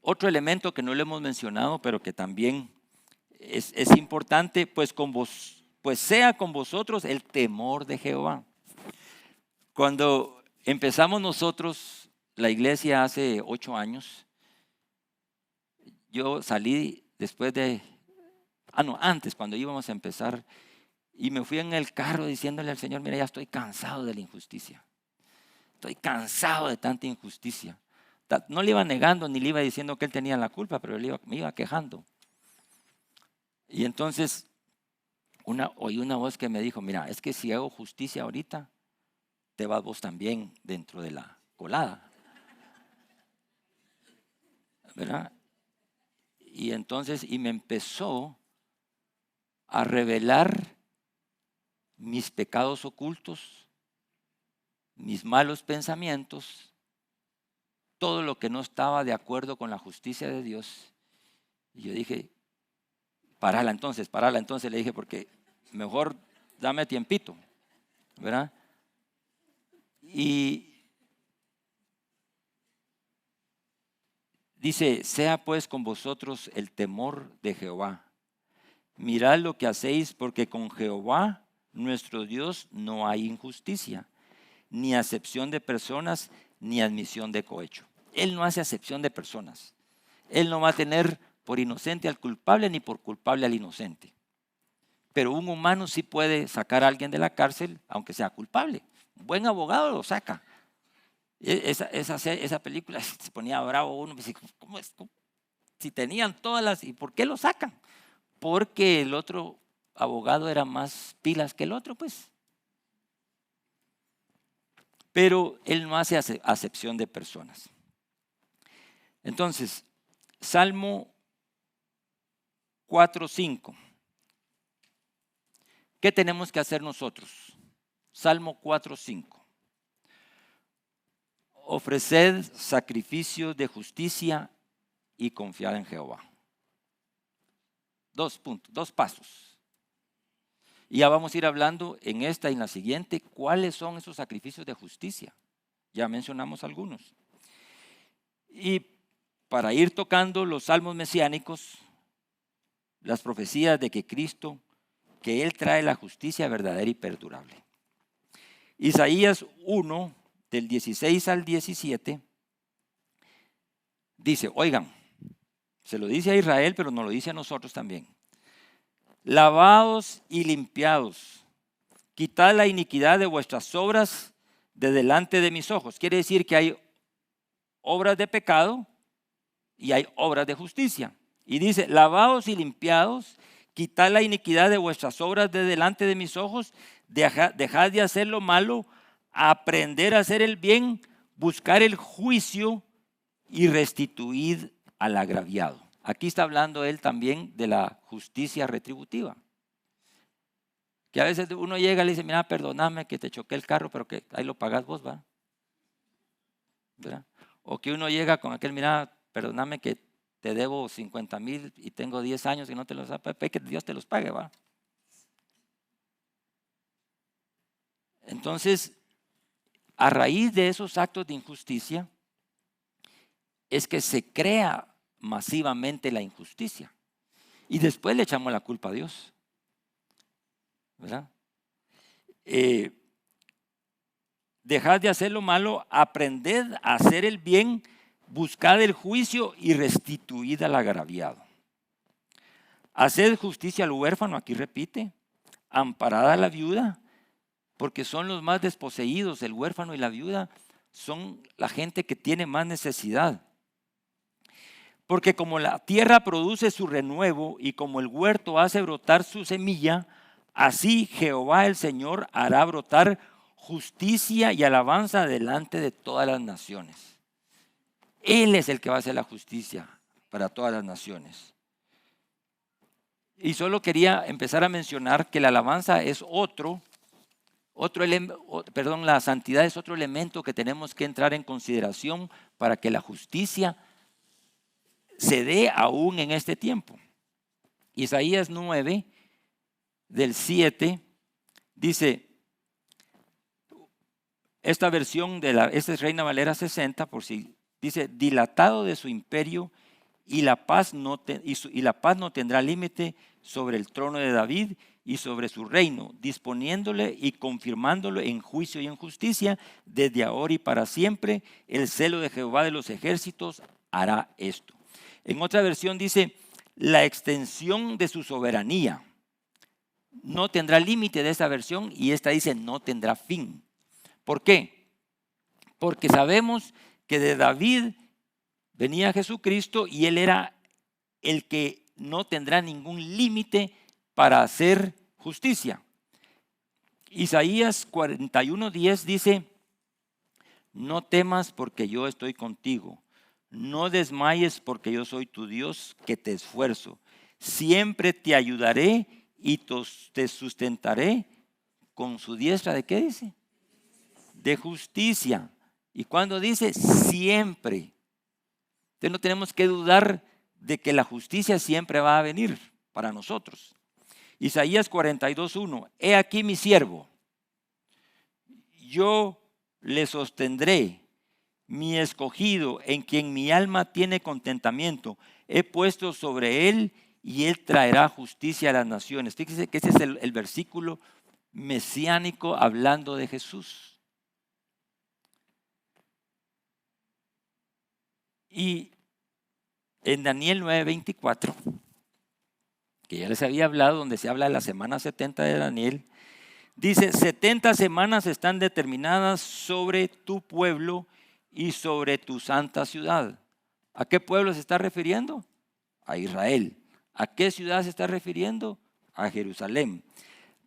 Otro elemento que no le hemos mencionado, pero que también es importante, pues sea con vosotros el temor de Jehová. Cuando empezamos nosotros la iglesia hace 8 años, yo salí antes, cuando íbamos a empezar, y me fui en el carro diciéndole al Señor, mira, ya estoy cansado de la injusticia. Estoy cansado de tanta injusticia. No le iba negando ni le iba diciendo que él tenía la culpa, pero me iba quejando. Y entonces oí una voz que me dijo, mira, es que si hago justicia ahorita, te vas vos también dentro de la colada, ¿verdad? Y entonces, me empezó a revelar mis pecados ocultos, mis malos pensamientos, todo lo que no estaba de acuerdo con la justicia de Dios. Y yo dije, parala entonces, le dije, porque mejor dame tiempito, ¿verdad? Y dice, sea pues con vosotros el temor de Jehová. Mirad lo que hacéis, porque con Jehová nuestro Dios no hay injusticia, ni acepción de personas, ni admisión de cohecho. Él no hace acepción de personas. Él no va a tener por inocente al culpable, ni por culpable al inocente. Pero un humano sí puede sacar a alguien de la cárcel, aunque sea culpable. Un buen abogado lo saca. Esa película se ponía bravo uno. ¿Cómo es? Si tenían todas las... ¿Y por qué lo sacan? Porque el otro abogado era más pilas que el otro, pues. Pero él no hace acepción de personas. Entonces, Salmo 4:5. ¿Qué tenemos que hacer nosotros? Salmo 4:5. Ofreced sacrificios de justicia y confiad en Jehová. 2 puntos, 2 pasos. Y ya vamos a ir hablando en esta y en la siguiente cuáles son esos sacrificios de justicia. Ya mencionamos algunos. Y para ir tocando los salmos mesiánicos, las profecías de que Cristo, que Él trae la justicia verdadera y perdurable. Isaías 1, del 16 al 17, dice, oigan, se lo dice a Israel, pero nos lo dice a nosotros también. Lavaos y limpiados, quitad la iniquidad de vuestras obras de delante de mis ojos. Quiere decir que hay obras de pecado y hay obras de justicia. Y dice, lavaos y limpiados, quitad la iniquidad de vuestras obras de delante de mis ojos, dejad de hacer lo malo, aprender a hacer el bien, buscar el juicio y restituid al agraviado. Aquí está hablando él también de la justicia retributiva. Que a veces uno llega y le dice, mira, perdóname que te choqué el carro, pero que ahí lo pagás vos, ¿va? ¿Verdad? O que uno llega con aquel, mira, perdóname que te debo 50,000 y tengo 10 años y no te los ha pagado, que Dios te los pague, ¿va? Entonces, a raíz de esos actos de injusticia, es que se crea masivamente la injusticia. Y después le echamos la culpa a Dios, ¿verdad? Dejad de hacer lo malo, aprended a hacer el bien, buscad el juicio y restituid al agraviado. Haced justicia al huérfano, aquí repite, amparad a la viuda, porque son los más desposeídos, el huérfano y la viuda son la gente que tiene más necesidad. Porque como la tierra produce su renuevo y como el huerto hace brotar su semilla, así Jehová el Señor hará brotar justicia y alabanza delante de todas las naciones. Él es el que va a hacer la justicia para todas las naciones. Y solo quería empezar a mencionar que la alabanza es la santidad es otro elemento que tenemos que entrar en consideración para que la justicia se dé aún en este tiempo. Isaías 9, del 7, dice, esta versión esta es Reina Valera 60, por si dice, dilatado de su imperio y la paz no tendrá límite sobre el trono de David y sobre su reino, disponiéndole y confirmándolo en juicio y en justicia desde ahora y para siempre. El celo de Jehová de los ejércitos hará esto. En otra versión dice, la extensión de su soberanía no tendrá límite de esa versión, y esta dice no tendrá fin. ¿Por qué? Porque sabemos que de David venía Jesucristo y él era el que no tendrá ningún límite para hacer justicia. Isaías 41:10 dice, no temas porque yo estoy contigo. No desmayes porque yo soy tu Dios que te esfuerzo. Siempre te ayudaré y te sustentaré con su diestra. ¿De qué dice? De justicia. Y cuando dice siempre, entonces no tenemos que dudar de que la justicia siempre va a venir para nosotros. Isaías 42:1, he aquí mi siervo, yo le sostendré, mi escogido, en quien mi alma tiene contentamiento. He puesto sobre él y él traerá justicia a las naciones. Fíjese que ese es el versículo mesiánico hablando de Jesús. Y en Daniel 9:24, que ya les había hablado, donde se habla de la semana 70 de Daniel, dice, 70 semanas están determinadas sobre tu pueblo y sobre tu santa ciudad. ¿A qué pueblo se está refiriendo? A Israel. ¿A qué ciudad se está refiriendo? A Jerusalén.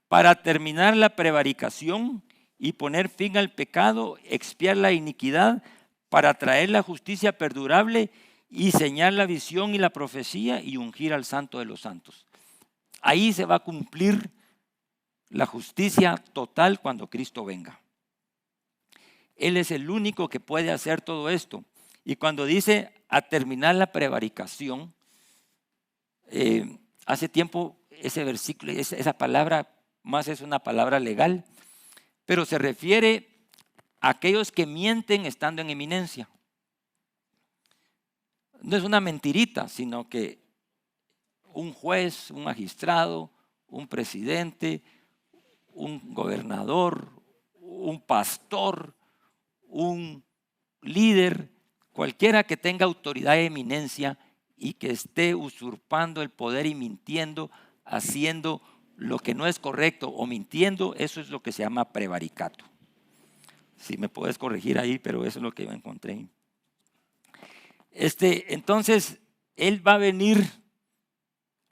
Para terminar la prevaricación y poner fin al pecado, expiar la iniquidad, para traer la justicia perdurable y señalar la visión y la profecía y ungir al santo de los santos. Ahí se va a cumplir la justicia total cuando Cristo venga. Él es el único que puede hacer todo esto. Y cuando dice a terminar la prevaricación, hace tiempo ese versículo, esa palabra más es una palabra legal, pero se refiere a aquellos que mienten estando en eminencia. No es una mentirita, sino que un juez, un magistrado, un presidente, un gobernador, un pastor, un líder, cualquiera que tenga autoridad y eminencia y que esté usurpando el poder y mintiendo, haciendo lo que no es correcto o mintiendo, eso es lo que se llama prevaricato. Si me puedes corregir ahí, pero eso es lo que yo encontré. Entonces, Él va a venir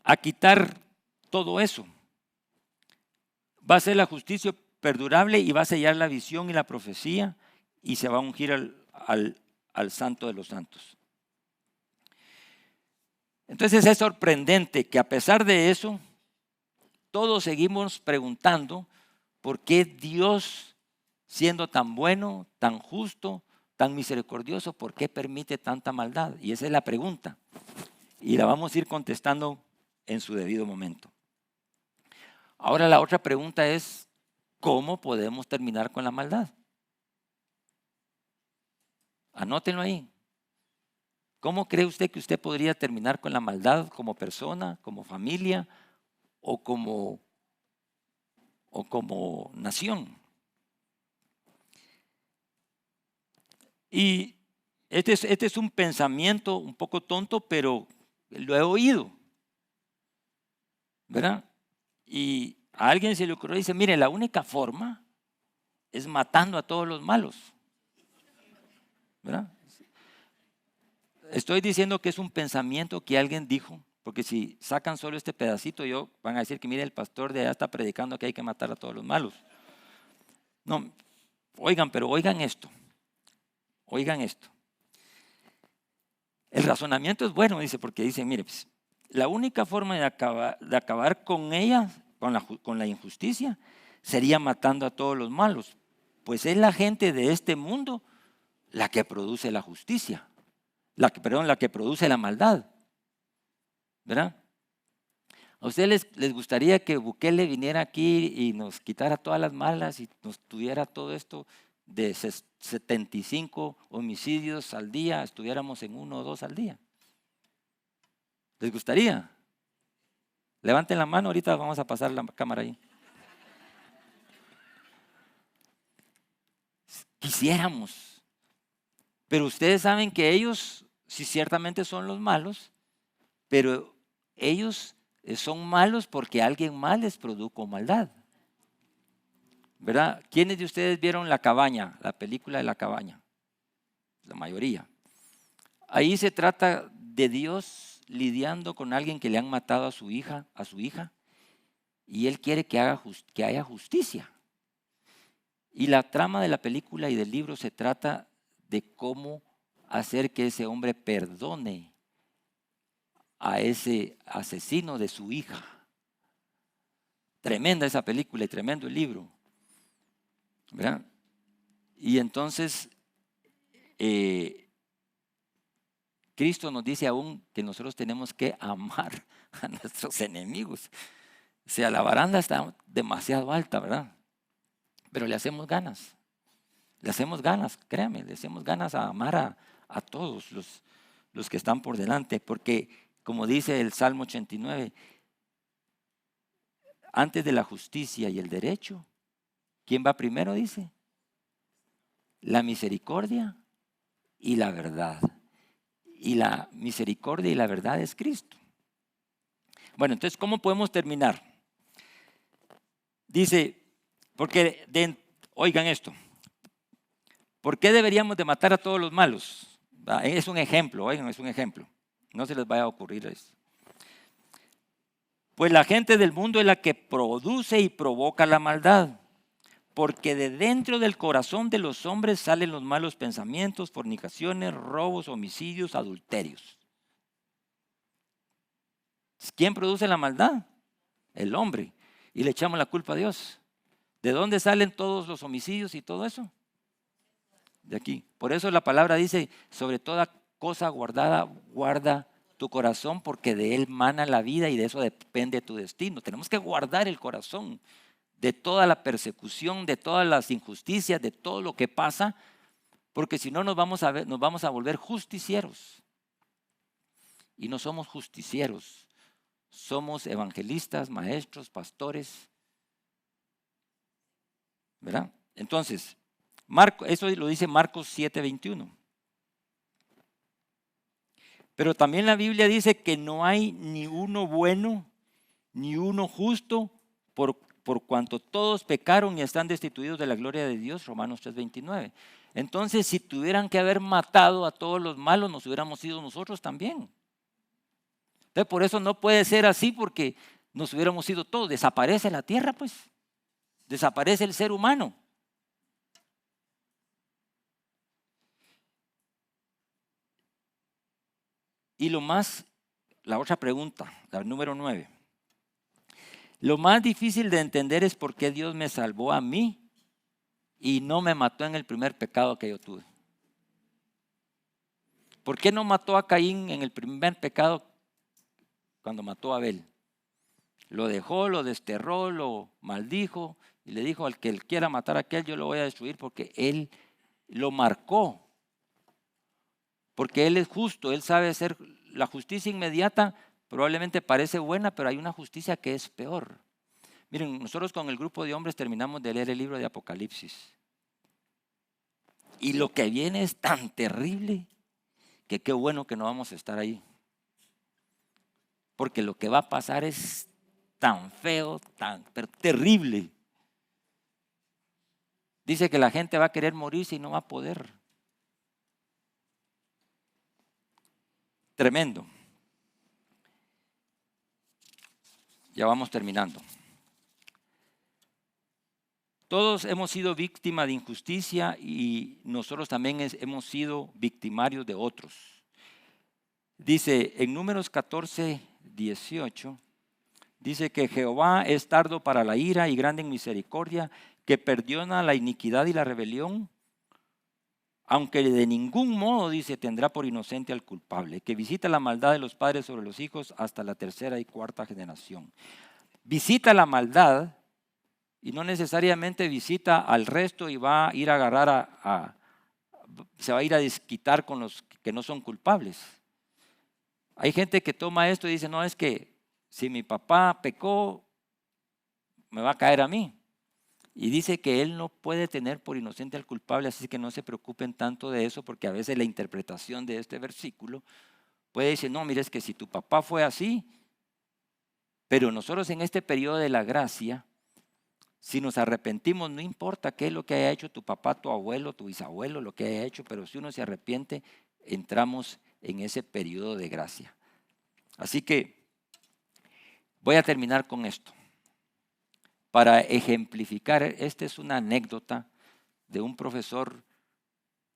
a quitar todo eso. Va a ser la justicia perdurable y va a sellar la visión y la profecía y se va a ungir al santo de los santos. Entonces es sorprendente que a pesar de eso, todos seguimos preguntando por qué Dios, siendo tan bueno, tan justo, tan misericordioso, ¿por qué permite tanta maldad? Y esa es la pregunta. Y la vamos a ir contestando en su debido momento. Ahora la otra pregunta es, ¿cómo podemos terminar con la maldad? Anótenlo ahí. ¿Cómo cree usted que usted podría terminar con la maldad como persona, como familia o como nación? Y este es un pensamiento un poco tonto, pero lo he oído, ¿verdad? Y a alguien se le ocurrió y dice, mire, la única forma es matando a todos los malos, ¿verdad? Estoy diciendo que es un pensamiento que alguien dijo, porque si sacan solo este pedacito, van a decir que mire, el pastor de allá está predicando que hay que matar a todos los malos. No, oigan, pero oigan esto. El razonamiento es bueno, dice, porque dice, mire, pues, la única forma de acabar con ella, con la injusticia, sería matando a todos los malos. Pues es la gente de este mundo la que produce la justicia. La que produce la maldad, ¿verdad? ¿A ustedes les gustaría que Bukele viniera aquí y nos quitara todas las malas y nos tuviera todo esto de 75 homicidios al día, estuviéramos en 1 o 2 al día? ¿Les gustaría? Levanten la mano, ahorita vamos a pasar la cámara ahí. Quisiéramos, pero ustedes saben que ellos sí ciertamente son los malos, pero ellos son malos porque alguien más les produjo maldad, ¿verdad? ¿Quiénes de ustedes vieron La Cabaña, la película de La Cabaña? La mayoría. Ahí se trata de Dios lidiando con alguien que le han matado a su hija, y Él quiere que haya justicia. Y la trama de la película y del libro se trata de cómo hacer que ese hombre perdone a ese asesino de su hija. Tremenda esa película y tremendo el libro, ¿verdad? Y entonces Cristo nos dice aún que nosotros tenemos que amar a nuestros enemigos. O sea, la baranda está demasiado alta, ¿verdad? Pero le hacemos ganas, créame, le hacemos ganas a amar a todos los que están por delante, porque como dice el Salmo 89, antes de la justicia y el derecho, ¿quién va primero? Dice, la misericordia y la verdad. Y la misericordia y la verdad es Cristo. Bueno, entonces, ¿cómo podemos terminar? Dice, oigan esto, ¿por qué deberíamos de matar a todos los malos? Es un ejemplo, oigan, es un ejemplo. No se les vaya a ocurrir eso. Pues la gente del mundo es la que produce y provoca la maldad, porque de dentro del corazón de los hombres salen los malos pensamientos, fornicaciones, robos, homicidios, adulterios. ¿Quién produce la maldad? El hombre. Y le echamos la culpa a Dios. ¿De dónde salen todos los homicidios y todo eso? De aquí. Por eso la palabra dice, sobre toda cosa guardada, guarda tu corazón, porque de él mana la vida y de eso depende tu destino. Tenemos que guardar el corazón de toda la persecución, de todas las injusticias, de todo lo que pasa, porque si no nos vamos a volver justicieros. Y no somos justicieros, somos evangelistas, maestros, pastores, ¿verdad? Entonces, eso lo dice Marcos 7:21. Pero también la Biblia dice que no hay ni uno bueno, ni uno justo, por cuanto todos pecaron y están destituidos de la gloria de Dios, Romanos 3:29. Entonces, si tuvieran que haber matado a todos los malos, nos hubiéramos ido nosotros también. Entonces, por eso no puede ser así, porque nos hubiéramos ido todos. Desaparece la tierra, pues. Desaparece el ser humano. Y la otra pregunta, la número 9. Lo más difícil de entender es por qué Dios me salvó a mí y no me mató en el primer pecado que yo tuve. ¿Por qué no mató a Caín en el primer pecado cuando mató a Abel? Lo dejó, lo desterró, lo maldijo y le dijo: al que él quiera matar a aquel, yo lo voy a destruir, porque él lo marcó. Porque él es justo, él sabe hacer la justicia inmediata. Probablemente parece buena, pero hay una justicia que es peor. Miren, nosotros con el grupo de hombres terminamos de leer el libro de Apocalipsis. Y lo que viene es tan terrible que qué bueno que no vamos a estar ahí. Porque lo que va a pasar es tan feo, tan terrible. Dice que la gente va a querer morirse y no va a poder. Tremendo. Ya vamos terminando. Todos hemos sido víctimas de injusticia y nosotros también hemos sido victimarios de otros. Dice en Números 14, 18, dice que Jehová es tardo para la ira y grande en misericordia, que perdona la iniquidad y la rebelión, aunque de ningún modo, dice, tendrá por inocente al culpable, que visita la maldad de los padres sobre los hijos hasta la tercera y cuarta generación. Visita la maldad y no necesariamente visita al resto y va a ir a agarrar se va a ir a desquitar con los que no son culpables. Hay gente que toma esto y dice: no, es que si mi papá pecó, me va a caer a mí. Y dice que él no puede tener por inocente al culpable, así que no se preocupen tanto de eso, porque a veces la interpretación de este versículo puede decir: no, mire, es que si tu papá fue así, pero nosotros en este periodo de la gracia, si nos arrepentimos, no importa qué es lo que haya hecho tu papá, tu abuelo, tu bisabuelo, lo que haya hecho, pero si uno se arrepiente, entramos en ese periodo de gracia. Así que voy a terminar con esto. Para ejemplificar, esta es una anécdota de un profesor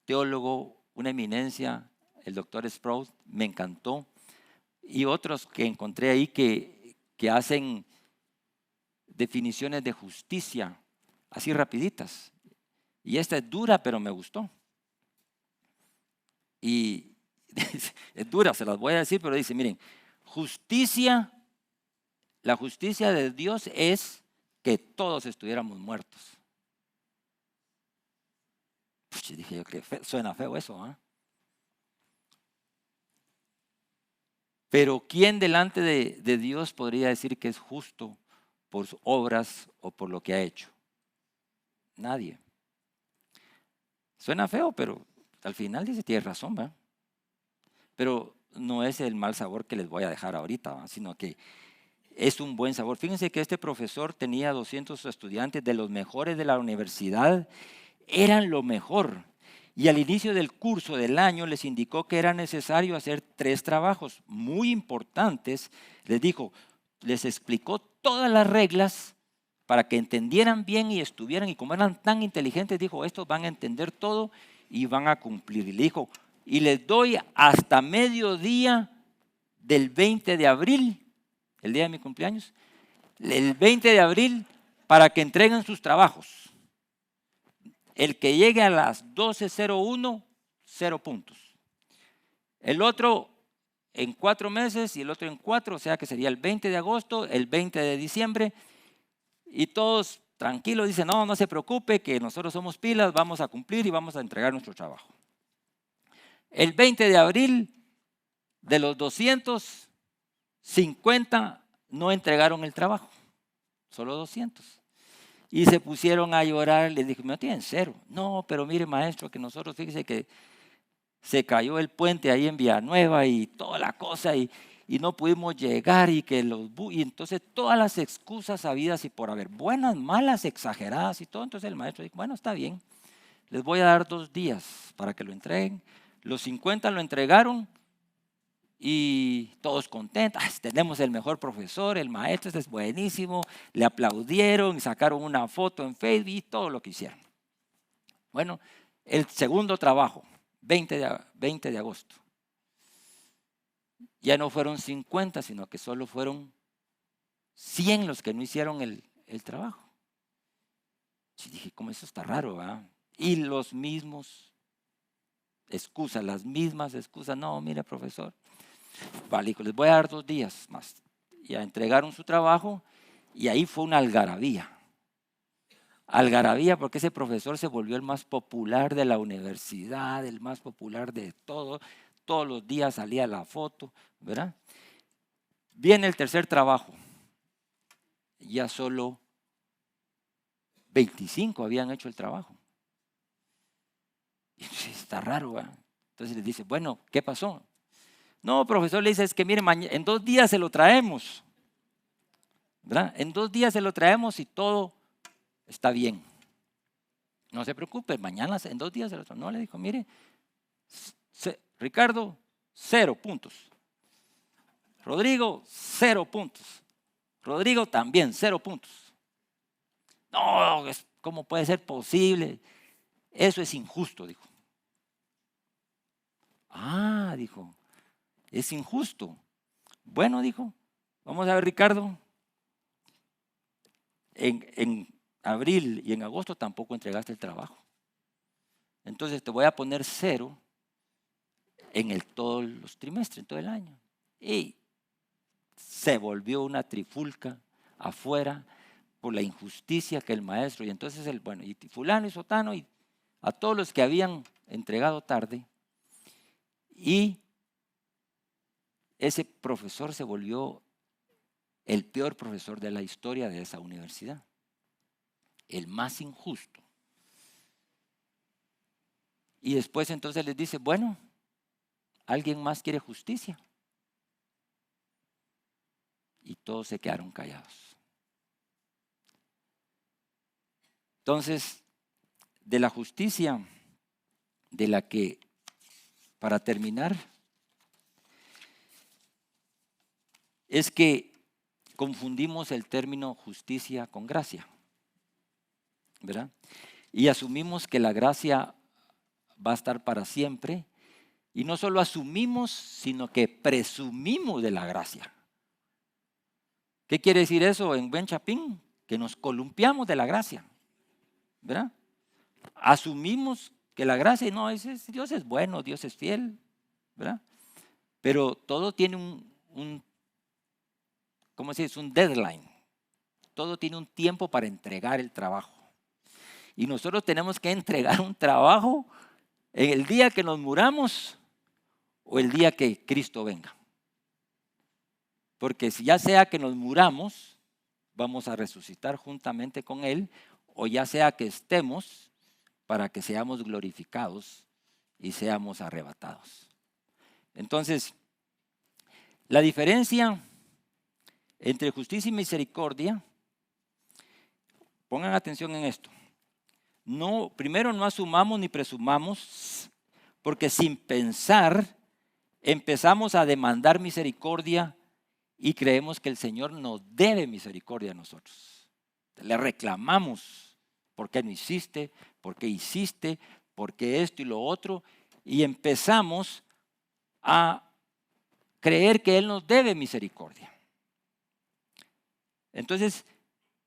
teólogo, una eminencia, el doctor Sprout, me encantó, y otros que encontré ahí que hacen definiciones de justicia así rapiditas. Y esta es dura, pero me gustó. Y es dura, se las voy a decir, pero dice: miren, la justicia de Dios es que todos estuviéramos muertos. Pues dije yo, que suena feo eso, ¿eh? Pero ¿quién delante de Dios podría decir que es justo por sus obras o por lo que ha hecho? Nadie. Suena feo, pero al final dice: tiene razón, ¿verdad? Pero no es el mal sabor que les voy a dejar ahorita, ¿verdad? Sino que es un buen sabor. Fíjense que este profesor tenía 200 estudiantes de los mejores de la universidad, eran lo mejor. Y al inicio del curso del año les indicó que era necesario hacer 3 trabajos muy importantes. Les dijo, les explicó todas las reglas para que entendieran bien y estuvieran. Y como eran tan inteligentes, dijo: estos van a entender todo y van a cumplir. Y le dijo: y les doy hasta mediodía del 20 de abril, el día de mi cumpleaños, el 20 de abril, para que entreguen sus trabajos. El que llegue a las 12:01, 0 puntos. El otro en 4 meses y el otro en 4, o sea que sería el 20 de agosto, el 20 de diciembre. Y todos tranquilos dicen: no, no se preocupe, que nosotros somos pilas, vamos a cumplir y vamos a entregar nuestro trabajo. El 20 de abril, de los 250 no entregaron el trabajo, solo 200. Y se pusieron a llorar. Les dije: no tienen 0. No, pero mire, maestro, que nosotros, fíjese que se cayó el puente ahí en Villanueva y toda la cosa y no pudimos llegar y que y entonces todas las excusas habidas y por haber, buenas, malas, exageradas y todo. Entonces el maestro dijo: bueno, está bien, les voy a dar 2 días para que lo entreguen. Los 50 lo entregaron y todos contentos. Tenemos el mejor profesor, el maestro, este es buenísimo. Le aplaudieron y sacaron una foto en Facebook y todo lo que hicieron. Bueno, el segundo trabajo, 20 de agosto. Ya no fueron 50, sino que solo fueron 100 los que no hicieron el trabajo. Y dije, ¿cómo eso está raro? ¿Verdad? Y los mismos excusas, las mismas excusas. No, mira, profesor, vale, hijo, les voy a dar 2 días más. Ya entregaron su trabajo y ahí fue una algarabía. Algarabía porque ese profesor se volvió el más popular de la universidad, el más popular de todo. Todos los días salía la foto, ¿verdad? Viene el tercer trabajo. Ya solo 25 habían hecho el trabajo. Y está raro, ¿verdad? Entonces les dice, bueno, ¿qué pasó? No, profesor, le dice, es que mire, en 2 días se lo traemos, ¿verdad? En 2 días se lo traemos y todo está bien. No se preocupe, mañana, en 2 días se lo traemos. No, le dijo, mire, Ricardo, 0 puntos. Rodrigo, 0 puntos. Rodrigo también, 0 puntos. No, ¿cómo puede ser posible? Eso es injusto, dijo. Ah, dijo, es injusto. Bueno, dijo, vamos a ver, Ricardo, en abril y en agosto tampoco entregaste el trabajo. Entonces te voy a poner 0 en todos los trimestres, en todo el año. Y se volvió una trifulca afuera por la injusticia que el maestro, y entonces y fulano y sotano, y a todos los que habían entregado tarde, y ese profesor se volvió el peor profesor de la historia de esa universidad, el más injusto. Y después entonces les dice, bueno, ¿alguien más quiere justicia? Y todos se quedaron callados. Entonces, de la justicia, de la que, para terminar, es que confundimos el término justicia con gracia, ¿verdad? Y asumimos que la gracia va a estar para siempre, y no solo asumimos, sino que presumimos de la gracia. ¿Qué quiere decir eso en buen chapín? Que nos columpiamos de la gracia, ¿verdad? Asumimos que la gracia, no, Dios es bueno, Dios es fiel, ¿verdad? Pero todo tiene ¿cómo se dice? Un deadline. Todo tiene un tiempo para entregar el trabajo. Y nosotros tenemos que entregar un trabajo en el día que nos muramos o el día que Cristo venga. Porque si ya sea que nos muramos, vamos a resucitar juntamente con Él, o ya sea que estemos para que seamos glorificados y seamos arrebatados. Entonces, la diferencia entre justicia y misericordia, pongan atención en esto. Primero no asumamos ni presumamos, porque sin pensar empezamos a demandar misericordia y creemos que el Señor nos debe misericordia a nosotros. Le reclamamos, ¿por qué no hiciste? ¿Por qué hiciste? ¿Por qué esto y lo otro? Y empezamos a creer que Él nos debe misericordia. Entonces,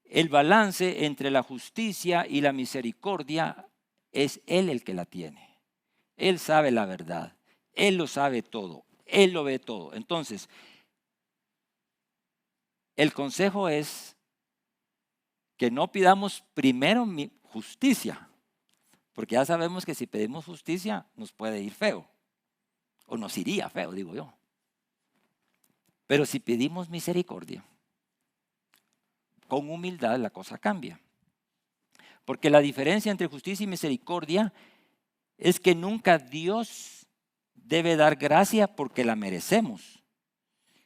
el balance entre la justicia y la misericordia es Él el que la tiene. Él sabe la verdad. Él lo sabe todo. Él lo ve todo. Entonces, el consejo es que no pidamos primero justicia, porque ya sabemos que si pedimos justicia nos puede ir feo, o nos iría feo, digo yo. Pero si pedimos misericordia, con humildad la cosa cambia. Porque la diferencia entre justicia y misericordia es que nunca Dios debe dar gracia porque la merecemos.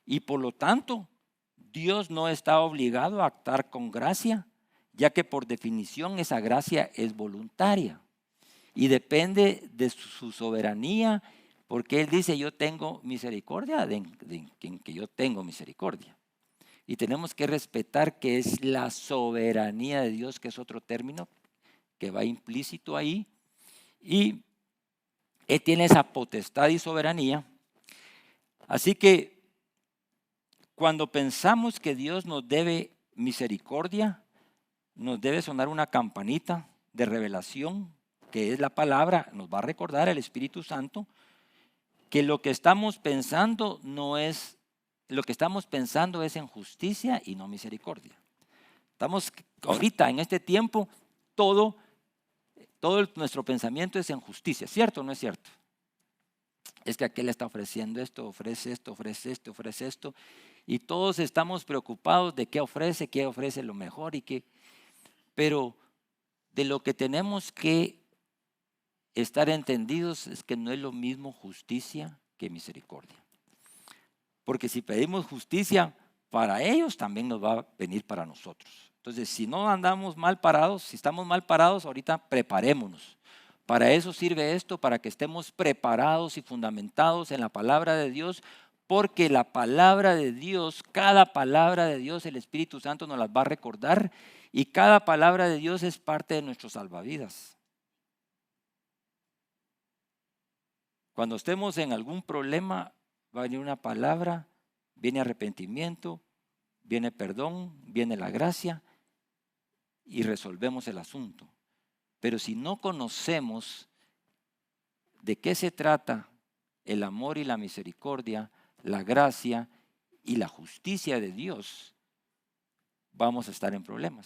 Y por lo tanto, Dios no está obligado a actuar con gracia, ya que por definición esa gracia es voluntaria y depende de su soberanía, porque Él dice, yo tengo misericordia de quien que yo tengo misericordia. Y tenemos que respetar que es la soberanía de Dios, que es otro término que va implícito ahí. Y Él tiene esa potestad y soberanía. Así que Cuando pensamos que Dios nos debe misericordia, nos debe sonar una campanita de revelación, que es la palabra, nos va a recordar el Espíritu Santo, que lo que estamos pensando no es, lo que estamos pensando es en justicia y no misericordia. Estamos ahorita en este tiempo, todo nuestro pensamiento es en justicia, ¿cierto o no es cierto? Es que aquel está ofreciendo esto, ofrece esto, ofrece esto, ofrece esto, y todos estamos preocupados de qué ofrece lo mejor y qué, pero de lo que tenemos que estar entendidos es que no es lo mismo justicia que misericordia. Porque si pedimos justicia para ellos, también nos va a venir para nosotros. Entonces, si no andamos mal parados, si estamos mal parados, ahorita preparémonos. Para eso sirve esto, para que estemos preparados y fundamentados en la palabra de Dios, porque la palabra de Dios, cada palabra de Dios, el Espíritu Santo nos las va a recordar y cada palabra de Dios es parte de nuestro salvavidas. Cuando estemos en algún problema, va a venir una palabra, viene arrepentimiento, viene perdón, viene la gracia y resolvemos el asunto. Pero si no conocemos de qué se trata el amor y la misericordia, la gracia y la justicia de Dios, vamos a estar en problemas.